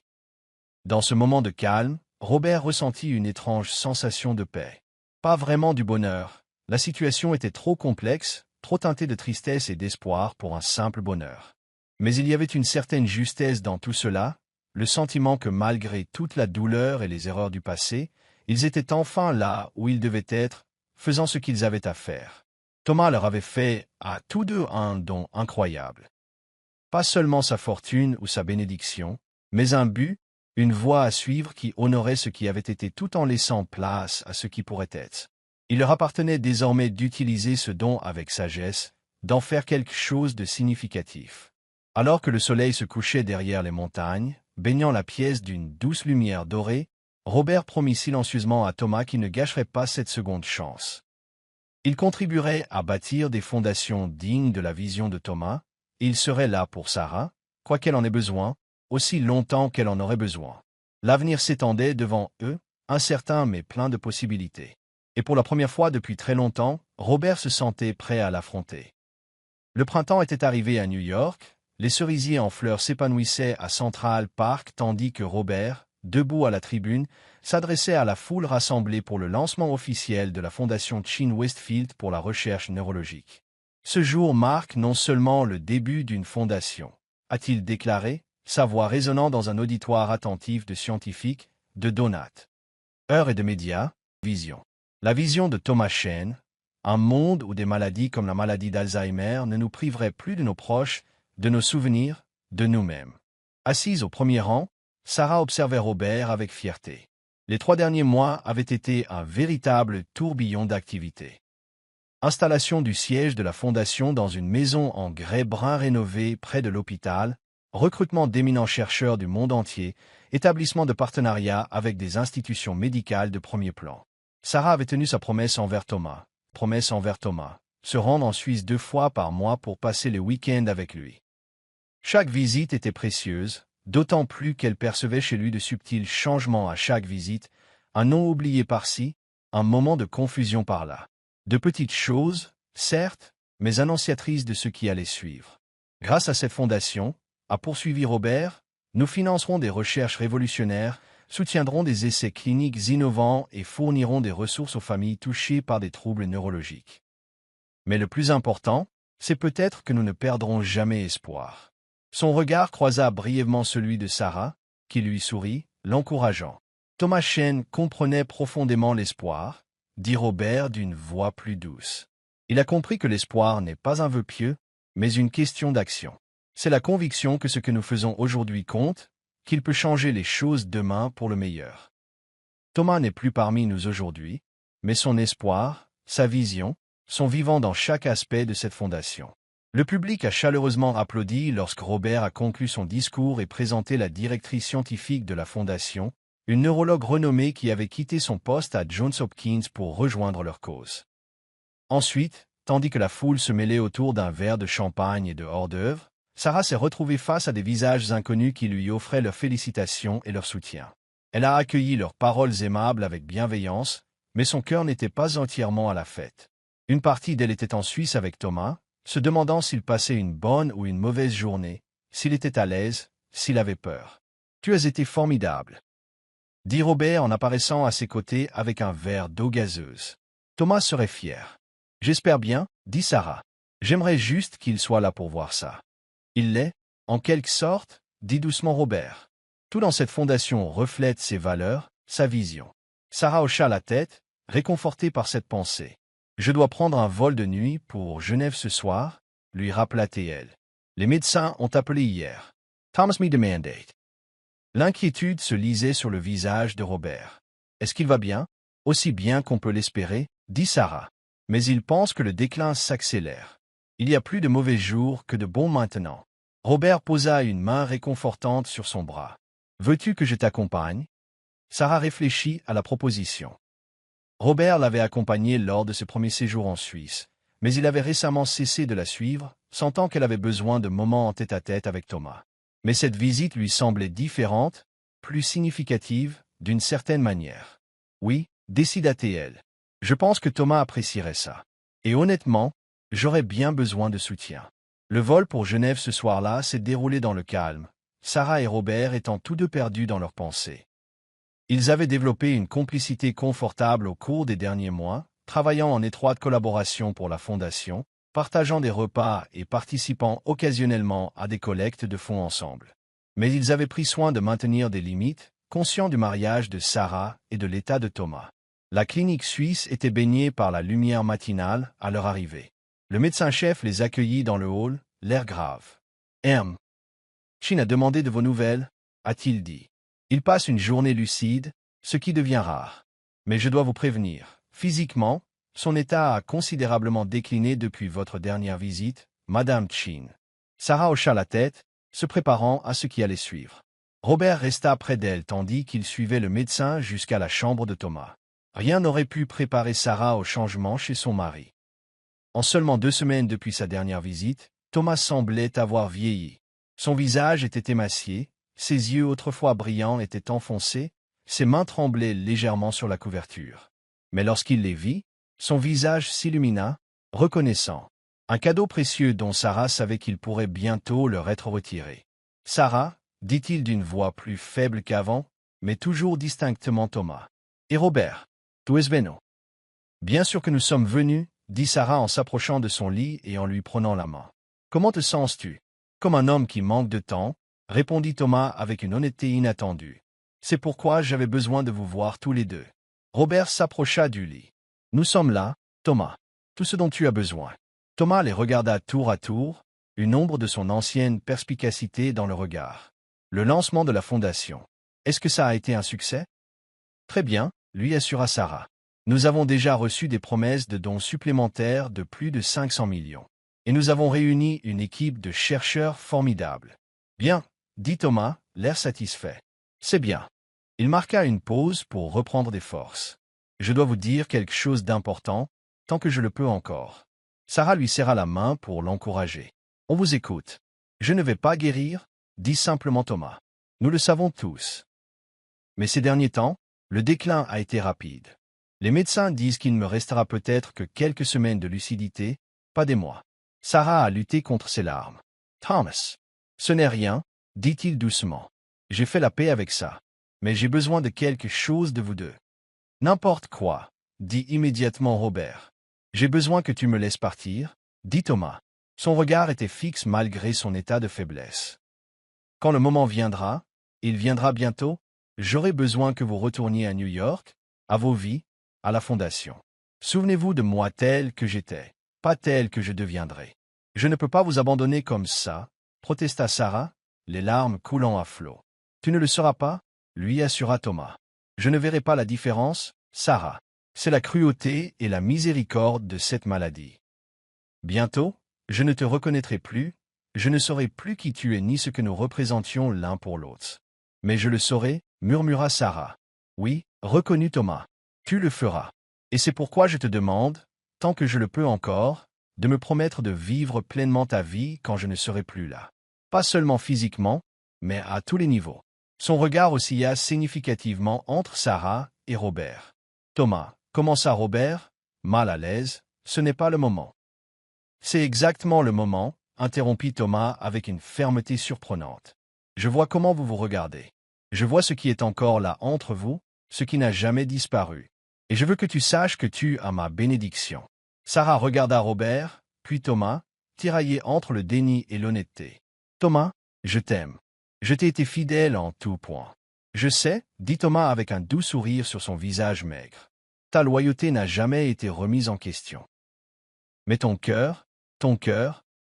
S1: Dans ce moment de calme, Robert ressentit une étrange sensation de paix. Pas vraiment du bonheur. La situation était trop complexe, trop teintée de tristesse et d'espoir pour un simple bonheur. Mais il y avait une certaine justesse dans tout cela, le sentiment que malgré toute la douleur et les erreurs du passé, ils étaient enfin là où ils devaient être, faisant ce qu'ils avaient à faire. Thomas leur avait fait à tous deux un don incroyable. Pas seulement sa fortune ou sa bénédiction, mais un but, une voie à suivre qui honorait ce qui avait été tout en laissant place à ce qui pourrait être. Il leur appartenait désormais d'utiliser ce don avec sagesse, d'en faire quelque chose de significatif. Alors que le soleil se couchait derrière les montagnes, baignant la pièce d'une douce lumière dorée, Robert promit silencieusement à Thomas qu'il ne gâcherait pas cette seconde chance. Il contribuerait à bâtir des fondations dignes de la vision de Thomas, et il serait là pour Sarah, quoi qu'elle en ait besoin, aussi longtemps qu'elle en aurait besoin. L'avenir s'étendait devant eux, incertain mais plein de possibilités. Et pour la première fois depuis très longtemps, Robert se sentait prêt à l'affronter. Le printemps était arrivé à New York, les cerisiers en fleurs s'épanouissaient à Central Park tandis que Robert, debout à la tribune, s'adressait à la foule rassemblée pour le lancement officiel de la fondation Chin Westfield pour la recherche neurologique. Ce jour marque non seulement le début d'une fondation, a-t-il déclaré, sa voix résonnant dans un auditoire attentif de scientifiques, de donates. Heures et de médias, vision. La vision de Thomas Chen, un monde où des maladies comme la maladie d'Alzheimer ne nous priveraient plus de nos proches, de nos souvenirs, de nous-mêmes. Assise au premier rang, Sarah observait Robert avec fierté. Les 3 derniers mois avaient été un véritable tourbillon d'activités. Installation du siège de la fondation dans une maison en grès brun rénovée près de l'hôpital, recrutement d'éminents chercheurs du monde entier, établissement de partenariats avec des institutions médicales de premier plan. Sarah avait tenu sa promesse envers Thomas, se rendre en Suisse 2 fois par mois pour passer le week-end avec lui. Chaque visite était précieuse, d'autant plus qu'elle percevait chez lui de subtils changements à chaque visite, un nom oublié par-ci, un moment de confusion par-là. De petites choses, certes, mais annonciatrices de ce qui allait suivre. Grâce à cette fondation, a poursuivi Robert, nous financerons des recherches révolutionnaires, soutiendront des essais cliniques innovants et fourniront des ressources aux familles touchées par des troubles neurologiques. Mais le plus important, c'est peut-être que nous ne perdrons jamais espoir. Son regard croisa brièvement celui de Sarah, qui lui sourit, l'encourageant. Thomas Chen comprenait profondément l'espoir, dit Robert d'une voix plus douce. Il a compris que l'espoir n'est pas un vœu pieux, mais une question d'action. C'est la conviction que ce que nous faisons aujourd'hui compte, qu'il peut changer les choses demain pour le meilleur. Thomas n'est plus parmi nous aujourd'hui, mais son espoir, sa vision, sont vivants dans chaque aspect de cette fondation. Le public a chaleureusement applaudi lorsque Robert a conclu son discours et présenté la directrice scientifique de la fondation, une neurologue renommée qui avait quitté son poste à Johns Hopkins pour rejoindre leur cause. Ensuite, tandis que la foule se mêlait autour d'un verre de champagne et de hors-d'œuvre, Sarah s'est retrouvée face à des visages inconnus qui lui offraient leurs félicitations et leur soutien. Elle a accueilli leurs paroles aimables avec bienveillance, mais son cœur n'était pas entièrement à la fête. Une partie d'elle était en Suisse avec Thomas, se demandant s'il passait une bonne ou une mauvaise journée, s'il était à l'aise, s'il avait peur. « Tu as été formidable », dit Robert en apparaissant à ses côtés avec un verre d'eau gazeuse. Thomas serait fier. « J'espère bien, dit Sarah. J'aimerais juste qu'il soit là pour voir ça. » Il l'est, en quelque sorte, dit doucement Robert. Tout dans cette fondation reflète ses valeurs, sa vision. Sarah hocha la tête, réconfortée par cette pensée. « Je dois prendre un vol de nuit pour Genève ce soir, » lui rappela-t-elle. « Les médecins ont appelé hier. Thomas me demandait. » L'inquiétude se lisait sur le visage de Robert. « Est-ce qu'il va bien? » « Aussi bien qu'on peut l'espérer, » dit Sarah. « Mais il pense que le déclin s'accélère. Il y a plus de mauvais jours que de bons maintenant. » Robert posa une main réconfortante sur son bras. « Veux-tu que je t'accompagne ?» Sarah réfléchit à la proposition. Robert l'avait accompagnée lors de ses premiers séjours en Suisse, mais il avait récemment cessé de la suivre, sentant qu'elle avait besoin de moments en tête-à-tête avec Thomas. Mais cette visite lui semblait différente, plus significative, d'une certaine manière. « Oui, décida-t-elle. Je pense que Thomas apprécierait ça. Et honnêtement, j'aurais bien besoin de soutien. » Le vol pour Genève ce soir-là s'est déroulé dans le calme, Sarah et Robert étant tous deux perdus dans leurs pensées. Ils avaient développé une complicité confortable au cours des derniers mois, travaillant en étroite collaboration pour la Fondation, partageant des repas et participant occasionnellement à des collectes de fonds ensemble. Mais ils avaient pris soin de maintenir des limites, conscients du mariage de Sarah et de l'état de Thomas. La clinique suisse était baignée par la lumière matinale à leur arrivée. Le médecin-chef les accueillit dans le hall, l'air grave. « Chin a demandé de vos nouvelles, » a-t-il dit. Il passe une journée lucide, ce qui devient rare. Mais je dois vous prévenir, physiquement, son état a considérablement décliné depuis votre dernière visite, Madame Chin. Sarah hocha la tête, se préparant à ce qui allait suivre. Robert resta près d'elle tandis qu'il suivait le médecin jusqu'à la chambre de Thomas. Rien n'aurait pu préparer Sarah au changement chez son mari. En seulement 2 semaines depuis sa dernière visite, Thomas semblait avoir vieilli. Son visage était émacié, ses yeux autrefois brillants étaient enfoncés, ses mains tremblaient légèrement sur la couverture. Mais lorsqu'il les vit, son visage s'illumina, reconnaissant. Un cadeau précieux dont Sarah savait qu'il pourrait bientôt leur être retiré. « Sarah, » dit-il d'une voix plus faible qu'avant, mais toujours distinctement Thomas. « Et Robert, tu es venu. »« Bien sûr que nous sommes venus, » dit Sarah en s'approchant de son lit et en lui prenant la main. « Comment te sens-tu? »« Comme un homme qui manque de temps, » répondit Thomas avec une honnêteté inattendue. « C'est pourquoi j'avais besoin de vous voir tous les deux. » Robert s'approcha du lit. « Nous sommes là, Thomas. Tout ce dont tu as besoin. » Thomas les regarda tour à tour, une ombre de son ancienne perspicacité dans le regard. Le lancement de la fondation. Est-ce que ça a été un succès? Très bien, lui assura Sarah. Nous avons déjà reçu des promesses de dons supplémentaires de plus de 500 millions. Et nous avons réuni une équipe de chercheurs formidables. Bien, dit Thomas, l'air satisfait. C'est bien. Il marqua une pause pour reprendre des forces. Je dois vous dire quelque chose d'important, tant que je le peux encore. Sarah lui serra la main pour l'encourager. On vous écoute. Je ne vais pas guérir, dit simplement Thomas. Nous le savons tous. Mais ces derniers temps, le déclin a été rapide. Les médecins disent qu'il ne me restera peut-être que quelques semaines de lucidité, pas des mois. Sarah a lutté contre ses larmes. Thomas. Ce n'est rien, dit-il doucement. J'ai fait la paix avec ça. Mais j'ai besoin de quelque chose de vous deux. N'importe quoi, dit immédiatement Robert. J'ai besoin que tu me laisses partir, dit Thomas. Son regard était fixe malgré son état de faiblesse. Quand le moment viendra, il viendra bientôt, j'aurai besoin que vous retourniez à New York, à vos vies, à la Fondation. Souvenez-vous de moi tel que j'étais, pas tel que je deviendrai. Je ne peux pas vous abandonner comme ça, protesta Sarah, les larmes coulant à flots. Tu ne le seras pas, lui assura Thomas. Je ne verrai pas la différence, Sarah. C'est la cruauté et la miséricorde de cette maladie. Bientôt, je ne te reconnaîtrai plus, je ne saurai plus qui tu es ni ce que nous représentions l'un pour l'autre. Mais je le saurai, murmura Sarah. Oui, reconnut Thomas. Tu le feras. Et c'est pourquoi je te demande, tant que je le peux encore, de me promettre de vivre pleinement ta vie quand je ne serai plus là. Pas seulement physiquement, mais à tous les niveaux. Son regard oscilla significativement entre Sarah et Robert. Thomas, commença Robert, mal à l'aise, ce n'est pas le moment. C'est exactement le moment, interrompit Thomas avec une fermeté surprenante. Je vois comment vous vous regardez. Je vois ce qui est encore là entre vous, ce qui n'a jamais disparu. Et je veux que tu saches que tu as ma bénédiction. Sarah regarda Robert, puis Thomas, tiraillé entre le déni et l'honnêteté. Thomas, je t'aime. Je t'ai été fidèle en tout point. Je sais, dit Thomas avec un doux sourire sur son visage maigre. Ta loyauté n'a jamais été remise en question. Mais ton cœur,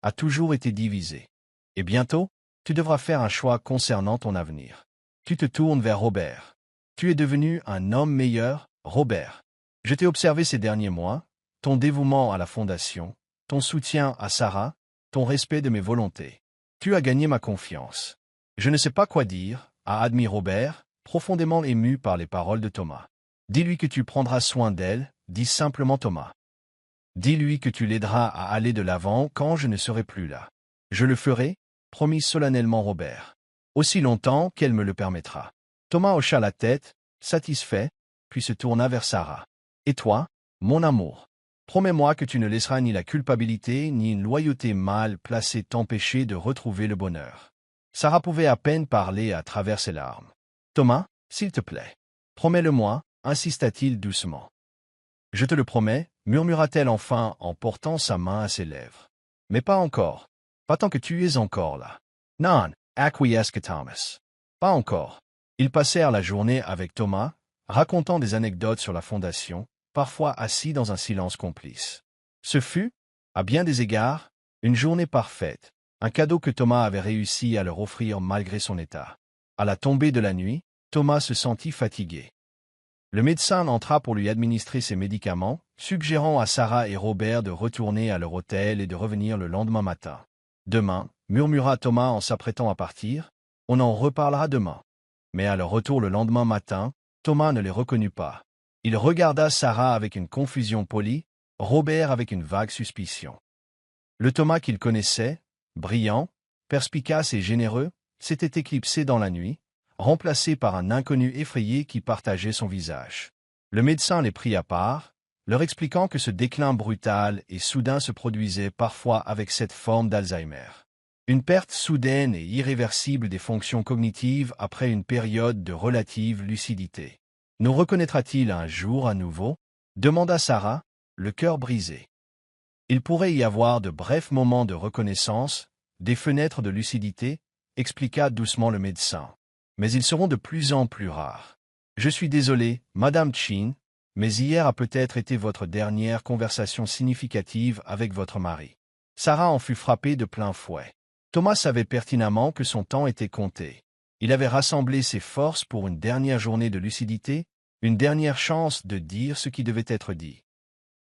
S1: a toujours été divisé. Et bientôt, tu devras faire un choix concernant ton avenir. Tu te tournes vers Robert. Tu es devenu un homme meilleur, Robert. Je t'ai observé ces derniers mois, ton dévouement à la fondation, ton soutien à Sarah, ton respect de mes volontés. Tu as gagné ma confiance. Je ne sais pas quoi dire, a admis Robert, profondément ému par les paroles de Thomas. Dis-lui que tu prendras soin d'elle, dit simplement Thomas. Dis-lui que tu l'aideras à aller de l'avant quand je ne serai plus là. Je le ferai, promit solennellement Robert. Aussi longtemps qu'elle me le permettra. Thomas hocha la tête, satisfait, puis se tourna vers Sarah. Et toi, mon amour, promets-moi que tu ne laisseras ni la culpabilité ni une loyauté mal placée t'empêcher de retrouver le bonheur. Sarah pouvait à peine parler à travers ses larmes. Thomas, s'il te plaît, promets-le-moi, insista-t-il doucement. Je te le promets, murmura-t-elle enfin en portant sa main à ses lèvres. Mais pas encore. Pas tant que tu es encore là. Non, acquiesça Thomas. Pas encore. Ils passèrent la journée avec Thomas, racontant des anecdotes sur la fondation, parfois assis dans un silence complice. Ce fut, à bien des égards, une journée parfaite, un cadeau que Thomas avait réussi à leur offrir malgré son état. À la tombée de la nuit, Thomas se sentit fatigué. Le médecin entra pour lui administrer ses médicaments, suggérant à Sarah et Robert de retourner à leur hôtel et de revenir le lendemain matin. Demain, murmura Thomas en s'apprêtant à partir, on en reparlera demain. Mais à leur retour le lendemain matin, Thomas ne les reconnut pas. Il regarda Sarah avec une confusion polie, Robert avec une vague suspicion. Le Thomas qu'il connaissait, brillant, perspicace et généreux, s'était éclipsé dans la nuit, remplacé par un inconnu effrayé qui partageait son visage. Le médecin les prit à part, leur expliquant que ce déclin brutal et soudain se produisait parfois avec cette forme d'Alzheimer. Une perte soudaine et irréversible des fonctions cognitives après une période de relative lucidité. Nous reconnaîtra-t-il un jour à nouveau? Demanda Sarah, le cœur brisé. Il pourrait y avoir de brefs moments de reconnaissance, des fenêtres de lucidité, expliqua doucement le médecin. Mais ils seront de plus en plus rares. Je suis désolé, Madame Chin, mais hier a peut-être été votre dernière conversation significative avec votre mari. Sarah en fut frappée de plein fouet. Thomas savait pertinemment que son temps était compté. Il avait rassemblé ses forces pour une dernière journée de lucidité, une dernière chance de dire ce qui devait être dit.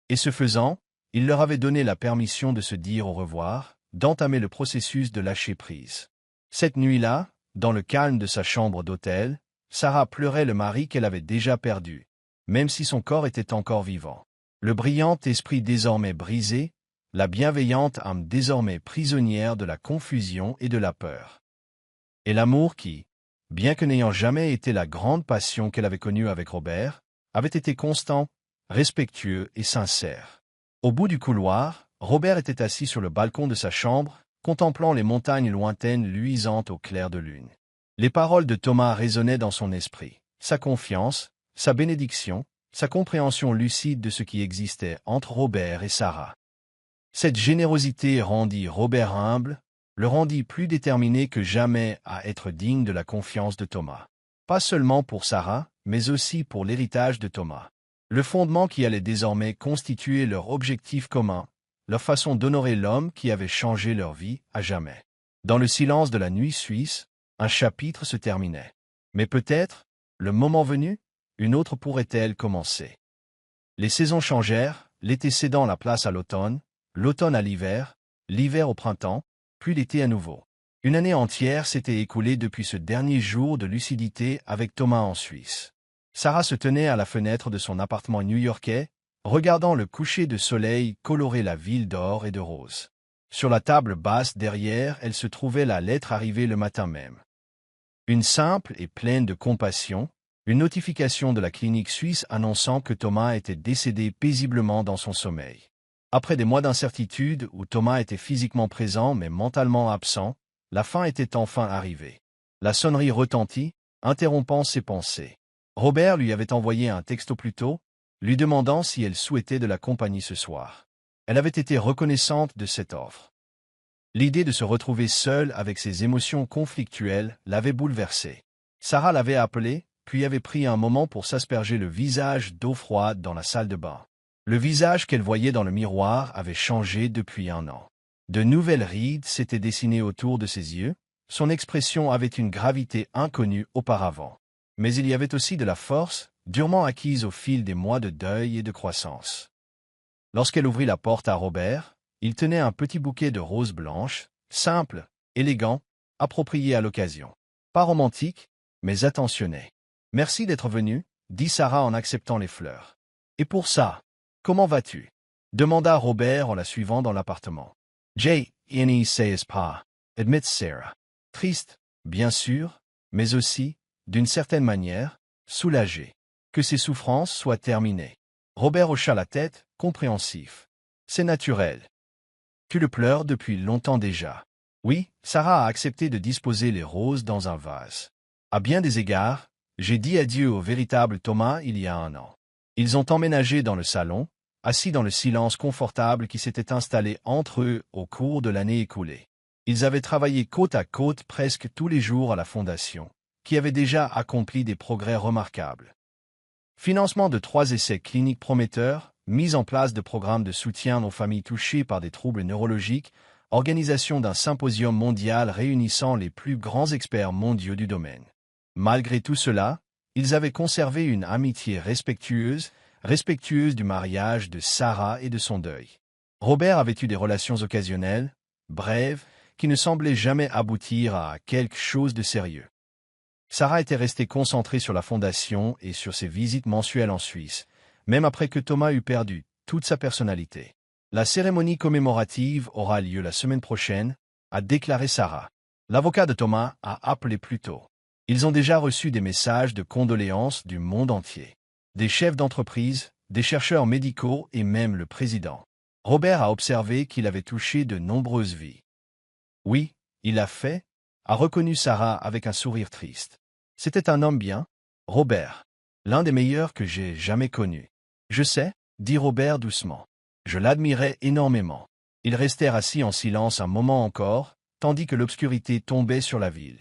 S1: Et ce faisant, il leur avait donné la permission de se dire au revoir, d'entamer le processus de lâcher prise. Cette nuit-là, dans le calme de sa chambre d'hôtel, Sarah pleurait le mari qu'elle avait déjà perdu, même si son corps était encore vivant. Le brillant esprit désormais brisé, la bienveillante âme désormais prisonnière de la confusion et de la peur. Et l'amour qui, bien que n'ayant jamais été la grande passion qu'elle avait connue avec Robert, avait été constant, respectueux et sincère. Au bout du couloir, Robert était assis sur le balcon de sa chambre, contemplant les montagnes lointaines luisantes au clair de lune. Les paroles de Thomas résonnaient dans son esprit, sa confiance, sa bénédiction, sa compréhension lucide de ce qui existait entre Robert et Sarah. Cette générosité rendit Robert humble, le rendit plus déterminé que jamais à être digne de la confiance de Thomas. Pas seulement pour Sarah, mais aussi pour l'héritage de Thomas. Le fondement qui allait désormais constituer leur objectif commun, leur façon d'honorer l'homme qui avait changé leur vie à jamais. Dans le silence de la nuit suisse, un chapitre se terminait. Mais peut-être, le moment venu, une autre pourrait-elle commencer. Les saisons changèrent, l'été cédant la place à l'automne à l'hiver au printemps, puis l'été à nouveau. Une année entière s'était écoulée depuis ce dernier jour de lucidité avec Thomas en Suisse. Sarah se tenait à la fenêtre de son appartement new-yorkais, regardant le coucher de soleil colorer la ville d'or et de rose. Sur la table basse derrière, elle se trouvait la lettre arrivée le matin même. Une simple et pleine de compassion, une notification de la clinique suisse annonçant que Thomas était décédé paisiblement dans son sommeil. Après des mois d'incertitude où Thomas était physiquement présent mais mentalement absent, la fin était enfin arrivée. La sonnerie retentit, interrompant ses pensées. Robert lui avait envoyé un texto plus tôt, lui demandant si elle souhaitait de la compagnie ce soir. Elle avait été reconnaissante de cette offre. L'idée de se retrouver seule avec ses émotions conflictuelles l'avait bouleversée. Sarah l'avait appelée, puis avait pris un moment pour s'asperger le visage d'eau froide dans la salle de bain. Le visage qu'elle voyait dans le miroir avait changé depuis un an. De nouvelles rides s'étaient dessinées autour de ses yeux, son expression avait une gravité inconnue auparavant. Mais il y avait aussi de la force, durement acquise au fil des mois de deuil et de croissance. Lorsqu'elle ouvrit la porte à Robert, il tenait un petit bouquet de roses blanches, simple, élégant, approprié à l'occasion. Pas romantique, mais attentionné. « Merci d'être venu, » dit Sarah en acceptant les fleurs. « Et pour ça, comment vas-tu » demanda Robert en la suivant dans l'appartement. « Jay, n'y sais pas, » admit Sarah. Triste, bien sûr, mais aussi, d'une certaine manière, soulagée. Que ses souffrances soient terminées. Robert hocha la tête, compréhensif. « C'est naturel. Tu le pleures depuis longtemps déjà. » Oui, Sarah a accepté de disposer les roses dans un vase. À bien des égards, j'ai dit adieu au véritable Thomas il y a un an. Ils ont emménagé dans le salon, assis dans le silence confortable qui s'était installé entre eux au cours de l'année écoulée. Ils avaient travaillé côte à côte presque tous les jours à la fondation, qui avait déjà accompli des progrès remarquables. Financement de 3 essais cliniques prometteurs, mise en place de programmes de soutien aux familles touchées par des troubles neurologiques, organisation d'un symposium mondial réunissant les plus grands experts mondiaux du domaine. Malgré tout cela, ils avaient conservé une amitié respectueuse du mariage de Sarah et de son deuil. Robert avait eu des relations occasionnelles, brèves, qui ne semblaient jamais aboutir à quelque chose de sérieux. Sarah était restée concentrée sur la fondation et sur ses visites mensuelles en Suisse, même après que Thomas eut perdu toute sa personnalité. La cérémonie commémorative aura lieu la semaine prochaine, a déclaré Sarah. L'avocat de Thomas a appelé plus tôt. Ils ont déjà reçu des messages de condoléances du monde entier. Des chefs d'entreprise, des chercheurs médicaux et même le président. Robert a observé qu'il avait touché de nombreuses vies. Oui, il l'a fait, a reconnu Sarah avec un sourire triste. C'était un homme bien, Robert. L'un des meilleurs que j'ai jamais connus. Je sais, dit Robert doucement. Je l'admirais énormément. Ils restèrent assis en silence un moment encore, tandis que l'obscurité tombait sur la ville.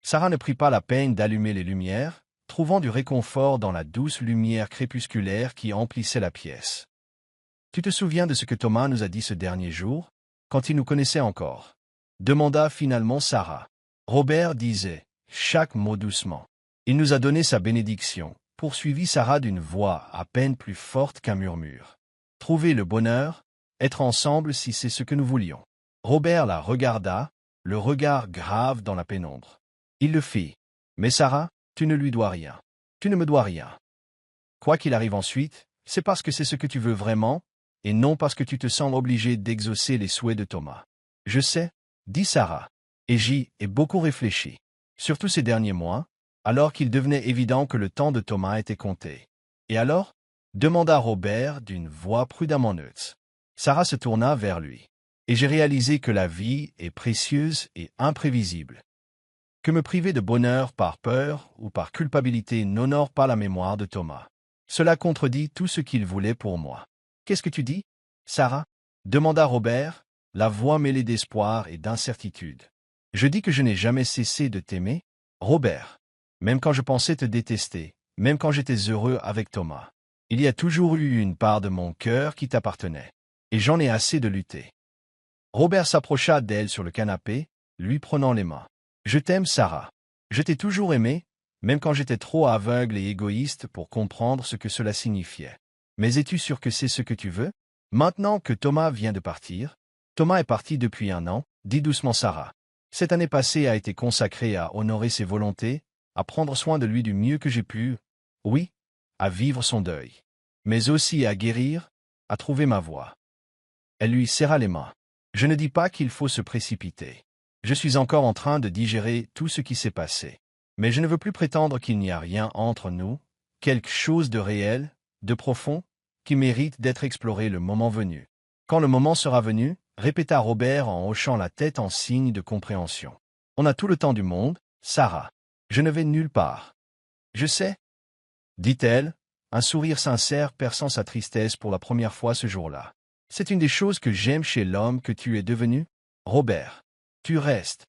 S1: Sarah ne prit pas la peine d'allumer les lumières, trouvant du réconfort dans la douce lumière crépusculaire qui emplissait la pièce. « Tu te souviens de ce que Thomas nous a dit ce dernier jour, quand il nous connaissait encore ?» demanda finalement Sarah. Robert disait chaque mot doucement. « Il nous a donné sa bénédiction », poursuivit Sarah d'une voix à peine plus forte qu'un murmure. « Trouver le bonheur, être ensemble si c'est ce que nous voulions. » Robert la regarda, le regard grave dans la pénombre. Il le fit. « Mais Sarah, tu ne lui dois rien. Tu ne me dois rien. Quoi qu'il arrive ensuite, c'est parce que c'est ce que tu veux vraiment, et non parce que tu te sens obligé d'exaucer les souhaits de Thomas. »« Je sais, » dit Sarah, « et j'y ai beaucoup réfléchi. Surtout ces derniers mois, alors qu'il devenait évident que le temps de Thomas était compté. »« Et alors ?» demanda Robert d'une voix prudemment neutre. Sarah se tourna vers lui. « Et j'ai réalisé que la vie est précieuse et imprévisible. Que me priver de bonheur par peur ou par culpabilité n'honore pas la mémoire de Thomas. Cela contredit tout ce qu'il voulait pour moi. »« Qu'est-ce que tu dis, Sarah ?» demanda Robert, la voix mêlée d'espoir et d'incertitude. « Je dis que je n'ai jamais cessé de t'aimer, Robert. Même quand je pensais te détester, même quand j'étais heureux avec Thomas. Il y a toujours eu une part de mon cœur qui t'appartenait. Et j'en ai assez de lutter. » Robert s'approcha d'elle sur le canapé, lui prenant les mains. « Je t'aime, Sarah. Je t'ai toujours aimé, même quand j'étais trop aveugle et égoïste pour comprendre ce que cela signifiait. Mais es-tu sûr que c'est ce que tu veux? Maintenant que Thomas vient de partir, Thomas est parti depuis 1 an, dit doucement Sarah. Cette année passée a été consacrée à honorer ses volontés, à prendre soin de lui du mieux que j'ai pu, oui, à vivre son deuil, mais aussi à guérir, à trouver ma voie. Elle lui serra les mains. Je ne dis pas qu'il faut se précipiter. Je suis encore en train de digérer tout ce qui s'est passé. Mais je ne veux plus prétendre qu'il n'y a rien entre nous, quelque chose de réel, de profond, qui mérite d'être exploré le moment venu. Quand le moment sera venu, répéta Robert en hochant la tête en signe de compréhension. On a tout le temps du monde, Sarah. Je ne vais nulle part. Je sais, dit-elle, un sourire sincère perçant sa tristesse pour la première fois ce jour-là. C'est une des choses que j'aime chez l'homme que tu es devenu, Robert. Tu restes.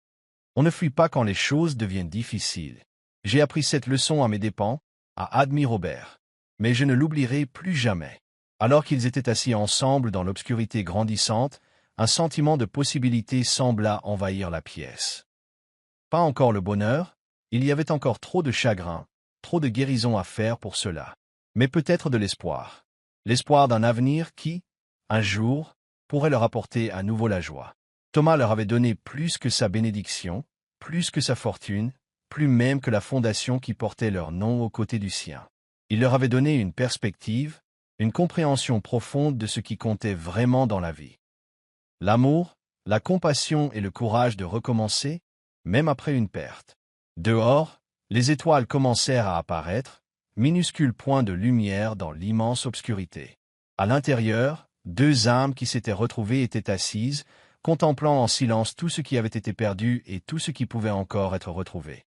S1: On ne fuit pas quand les choses deviennent difficiles. J'ai appris cette leçon à mes dépens, a admis Robert. Mais je ne l'oublierai plus jamais. Alors qu'ils étaient assis ensemble dans l'obscurité grandissante, un sentiment de possibilité sembla envahir la pièce. Pas encore le bonheur, il y avait encore trop de chagrin, trop de guérison à faire pour cela. Mais peut-être de l'espoir. L'espoir d'un avenir qui, un jour, pourrait leur apporter à nouveau la joie. Thomas leur avait donné plus que sa bénédiction, plus que sa fortune, plus même que la fondation qui portait leur nom aux côtés du sien. Il leur avait donné une perspective, une compréhension profonde de ce qui comptait vraiment dans la vie. L'amour, la compassion et le courage de recommencer, même après une perte. Dehors, les étoiles commencèrent à apparaître, minuscules points de lumière dans l'immense obscurité. À l'intérieur, 2 âmes qui s'étaient retrouvées étaient assises, contemplant en silence tout ce qui avait été perdu et tout ce qui pouvait encore être retrouvé.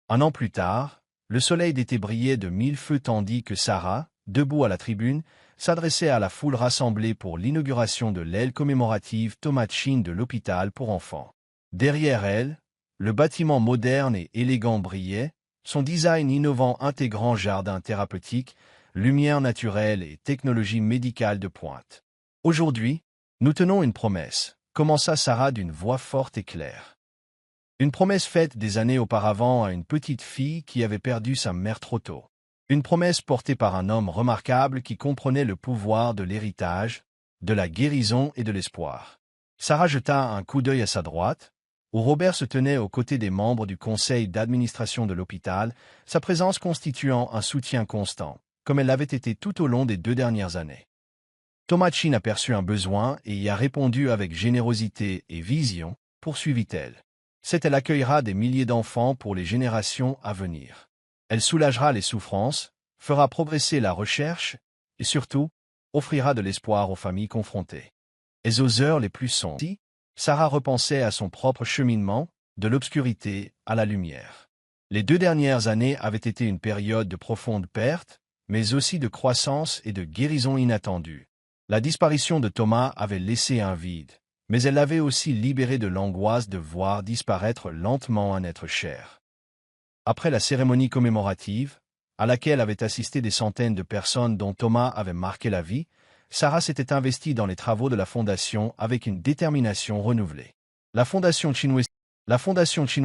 S1: 1 an plus tard, le soleil d'été brillait de 1000 feux tandis que Sarah, debout à la tribune, s'adressait à la foule rassemblée pour l'inauguration de l'aile commémorative Thomas-Chin de l'hôpital pour enfants. Derrière elle, le bâtiment moderne et élégant brillait, son design innovant intégrant jardin thérapeutique, lumière naturelle et technologie médicale de pointe. Aujourd'hui, nous tenons une promesse, commença Sarah d'une voix forte et claire. Une promesse faite des années auparavant à une petite fille qui avait perdu sa mère trop tôt. Une promesse portée par un homme remarquable qui comprenait le pouvoir de l'héritage, de la guérison et de l'espoir. Sarah jeta un coup d'œil à sa droite, où Robert se tenait aux côtés des membres du conseil d'administration de l'hôpital, sa présence constituant un soutien constant, comme elle l'avait été tout au long des 2 dernières années. Thomas-Chin aperçut un besoin et y a répondu avec générosité et vision, poursuivit-elle. Elle accueillera des milliers d'enfants pour les générations à venir. Elle soulagera les souffrances, fera progresser la recherche et surtout, offrira de l'espoir aux familles confrontées. Et aux heures les plus sombres, Sarah repensait à son propre cheminement, de l'obscurité à la lumière. Les 2 dernières années avaient été une période de profonde perte, mais aussi de croissance et de guérison inattendue. La disparition de Thomas avait laissé un vide, mais elle l'avait aussi libéré de l'angoisse de voir disparaître lentement un être cher. Après la cérémonie commémorative, à laquelle avaient assisté des centaines de personnes dont Thomas avait marqué la vie, Sarah s'était investie dans les travaux de la Fondation avec une détermination renouvelée. La Fondation Chin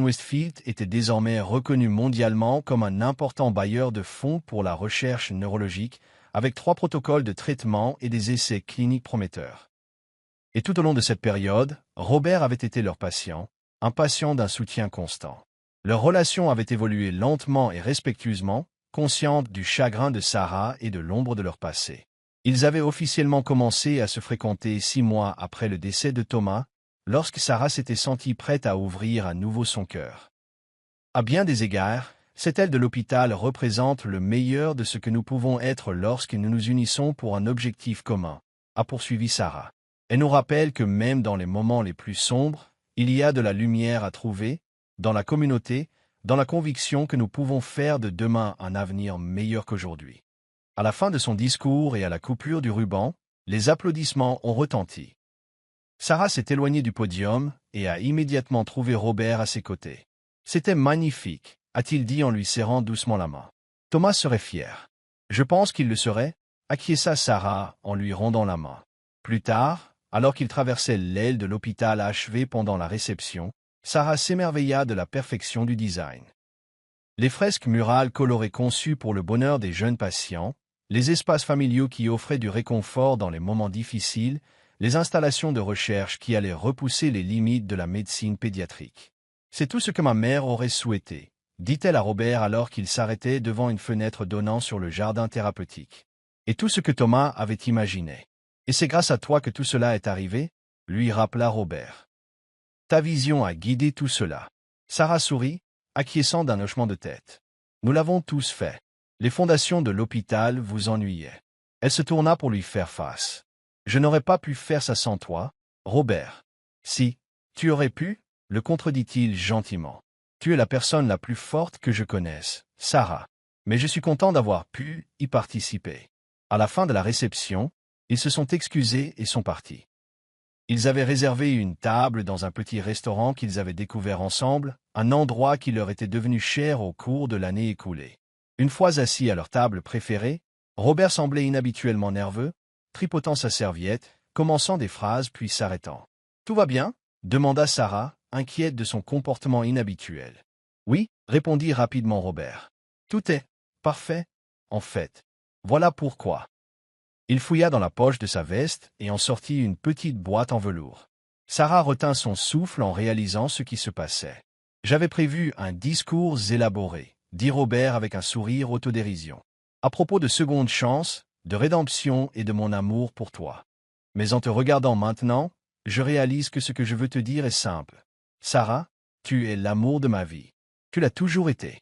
S1: Westfield était désormais reconnue mondialement comme un important bailleur de fonds pour la recherche neurologique, avec 3 protocoles de traitement et des essais cliniques prometteurs. Et tout au long de cette période, Robert avait été leur patient, un patient d'un soutien constant. Leur relation avait évolué lentement et respectueusement, consciente du chagrin de Sarah et de l'ombre de leur passé. Ils avaient officiellement commencé à se fréquenter 6 mois après le décès de Thomas, lorsque Sarah s'était sentie prête à ouvrir à nouveau son cœur. À bien des égards, cette aile de l'hôpital représente le meilleur de ce que nous pouvons être lorsque nous nous unissons pour un objectif commun, a poursuivi Sarah. Elle nous rappelle que même dans les moments les plus sombres, il y a de la lumière à trouver, dans la communauté, dans la conviction que nous pouvons faire de demain un avenir meilleur qu'aujourd'hui. À la fin de son discours et à la coupure du ruban, les applaudissements ont retenti. Sarah s'est éloignée du podium et a immédiatement trouvé Robert à ses côtés. « C'était magnifique », a-t-il dit en lui serrant doucement la main. « Thomas serait fier. »« Je pense qu'il le serait », acquiesça Sarah en lui rendant la main. Plus tard, alors qu'il traversait l'aile de l'hôpital achevé pendant la réception, Sarah s'émerveilla de la perfection du design. Les fresques murales colorées conçues pour le bonheur des jeunes patients, les espaces familiaux qui offraient du réconfort dans les moments difficiles, les installations de recherche qui allaient repousser les limites de la médecine pédiatrique. C'est tout ce que ma mère aurait souhaité, dit-elle à Robert alors qu'il s'arrêtait devant une fenêtre donnant sur le jardin thérapeutique. Et tout ce que Thomas avait imaginé. Et c'est grâce à toi que tout cela est arrivé, lui rappela Robert. Ta vision a guidé tout cela. Sarah sourit, acquiesçant d'un hochement de tête. Nous l'avons tous fait. Les fondations de l'hôpital vous ennuyaient. Elle se tourna pour lui faire face. Je n'aurais pas pu faire ça sans toi, Robert. Si, tu aurais pu, le contredit-il gentiment. Tu es la personne la plus forte que je connaisse, Sarah. Mais je suis content d'avoir pu y participer. À la fin de la réception, ils se sont excusés et sont partis. Ils avaient réservé une table dans un petit restaurant qu'ils avaient découvert ensemble, un endroit qui leur était devenu cher au cours de l'année écoulée. Une fois assis à leur table préférée, Robert semblait inhabituellement nerveux, tripotant sa serviette, commençant des phrases puis s'arrêtant. « Tout va bien ?» demanda Sarah, inquiète de son comportement inhabituel. « Oui » répondit rapidement Robert. « Tout est parfait, en fait. Voilà pourquoi. » Il fouilla dans la poche de sa veste et en sortit une petite boîte en velours. Sarah retint son souffle en réalisant ce qui se passait. « J'avais prévu un discours élaboré, » dit Robert avec un sourire autodérision. « À propos de seconde chance, de rédemption et de mon amour pour toi. Mais en te regardant maintenant, je réalise que ce que je veux te dire est simple. Sarah, tu es l'amour de ma vie. Tu l'as toujours été. »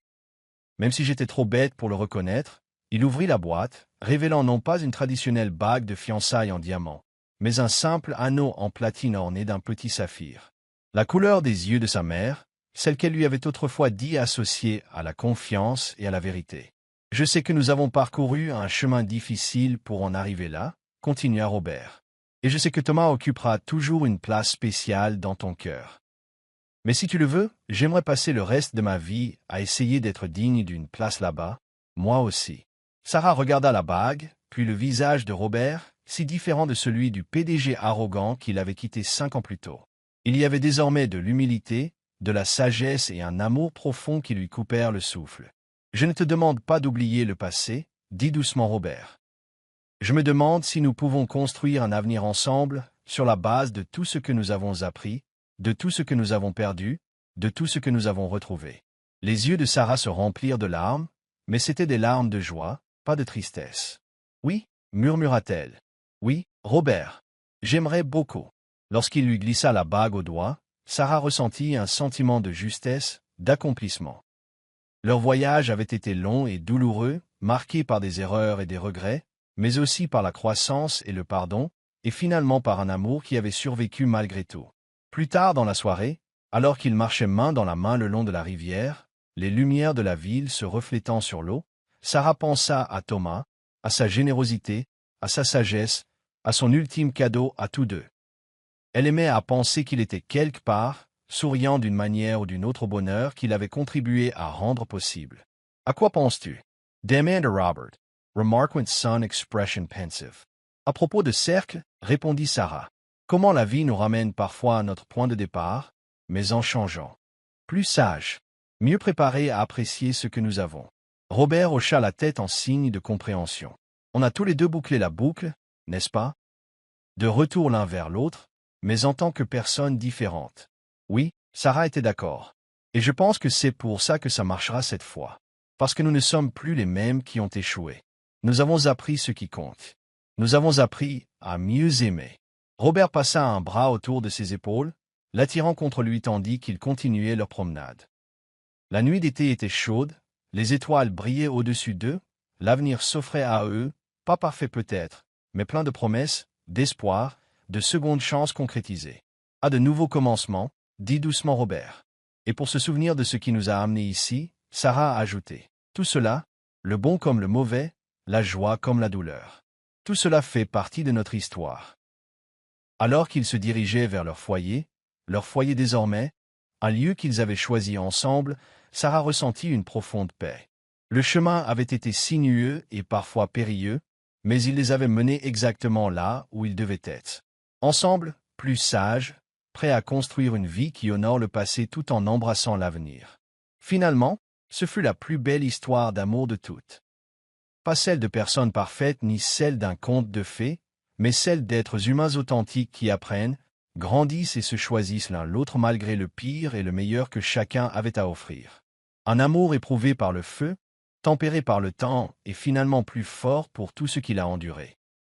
S1: Même si j'étais trop bête pour le reconnaître, il ouvrit la boîte, révélant non pas une traditionnelle bague de fiançailles en diamant, mais un simple anneau en platine orné d'un petit saphir. La couleur des yeux de sa mère, celle qu'elle lui avait autrefois dit associée à la confiance et à la vérité. « Je sais que nous avons parcouru un chemin difficile pour en arriver là, » continua Robert. « Et je sais que Thomas occupera toujours une place spéciale dans ton cœur. Mais si tu le veux, j'aimerais passer le reste de ma vie à essayer d'être digne d'une place là-bas, moi aussi. » Sarah regarda la bague, puis le visage de Robert, si différent de celui du PDG arrogant qu'il avait quitté 5 ans plus tôt. Il y avait désormais de l'humilité, de la sagesse et un amour profond qui lui coupèrent le souffle. « Je ne te demande pas d'oublier le passé, » dit doucement Robert. « Je me demande si nous pouvons construire un avenir ensemble, sur la base de tout ce que nous avons appris, de tout ce que nous avons perdu, de tout ce que nous avons retrouvé. » Les yeux de Sarah se remplirent de larmes, mais c'étaient des larmes de joie, pas de tristesse. « Oui, » murmura-t-elle. « Oui, Robert. J'aimerais beaucoup. » Lorsqu'il lui glissa la bague au doigt, Sarah ressentit un sentiment de justesse, d'accomplissement. Leur voyage avait été long et douloureux, marqué par des erreurs et des regrets, mais aussi par la croissance et le pardon, et finalement par un amour qui avait survécu malgré tout. Plus tard dans la soirée, alors qu'ils marchaient main dans la main le long de la rivière, les lumières de la ville se reflétant sur l'eau, Sarah pensa à Thomas, à sa générosité, à sa sagesse, à son ultime cadeau à tous deux. Elle aimait à penser qu'il était quelque part, souriant d'une manière ou d'une autre au bonheur qu'il avait contribué à rendre possible. « À quoi penses-tu? » demanda Robert, remarque with some expression pensive. « À propos de cercle, » répondit Sarah. « Comment la vie nous ramène parfois à notre point de départ, mais en changeant. Plus sage, mieux préparé à apprécier ce que nous avons. » Robert hocha la tête en signe de compréhension. « On a tous les deux bouclé la boucle, n'est-ce pas? De retour l'un vers l'autre, mais en tant que personnes différentes. » Oui, Sarah était d'accord. Et je pense que c'est pour ça que ça marchera cette fois. Parce que nous ne sommes plus les mêmes qui ont échoué. Nous avons appris ce qui compte. Nous avons appris à mieux aimer. Robert passa un bras autour de ses épaules, l'attirant contre lui tandis qu'ils continuaient leur promenade. La nuit d'été était chaude, les étoiles brillaient au-dessus d'eux, l'avenir s'offrait à eux, pas parfait peut-être, mais plein de promesses, d'espoir, de secondes chances concrétisées. À de nouveaux commencements, dit doucement Robert. Et pour se souvenir de ce qui nous a amenés ici, Sarah a ajouté. Tout cela, le bon comme le mauvais, la joie comme la douleur. Tout cela fait partie de notre histoire. Alors qu'ils se dirigeaient vers leur foyer désormais, un lieu qu'ils avaient choisi ensemble, Sarah ressentit une profonde paix. Le chemin avait été sinueux et parfois périlleux, mais il les avait menés exactement là où ils devaient être. Ensemble, plus sages, prêts à construire une vie qui honore le passé tout en embrassant l'avenir. Finalement, ce fut la plus belle histoire d'amour de toutes. Pas celle de personnes parfaites ni celle d'un conte de fées, mais celle d'êtres humains authentiques qui apprennent, grandissent et se choisissent l'un l'autre malgré le pire et le meilleur que chacun avait à offrir. Un amour éprouvé par le feu, tempéré par le temps et finalement plus fort pour tout ce qu'il a enduré.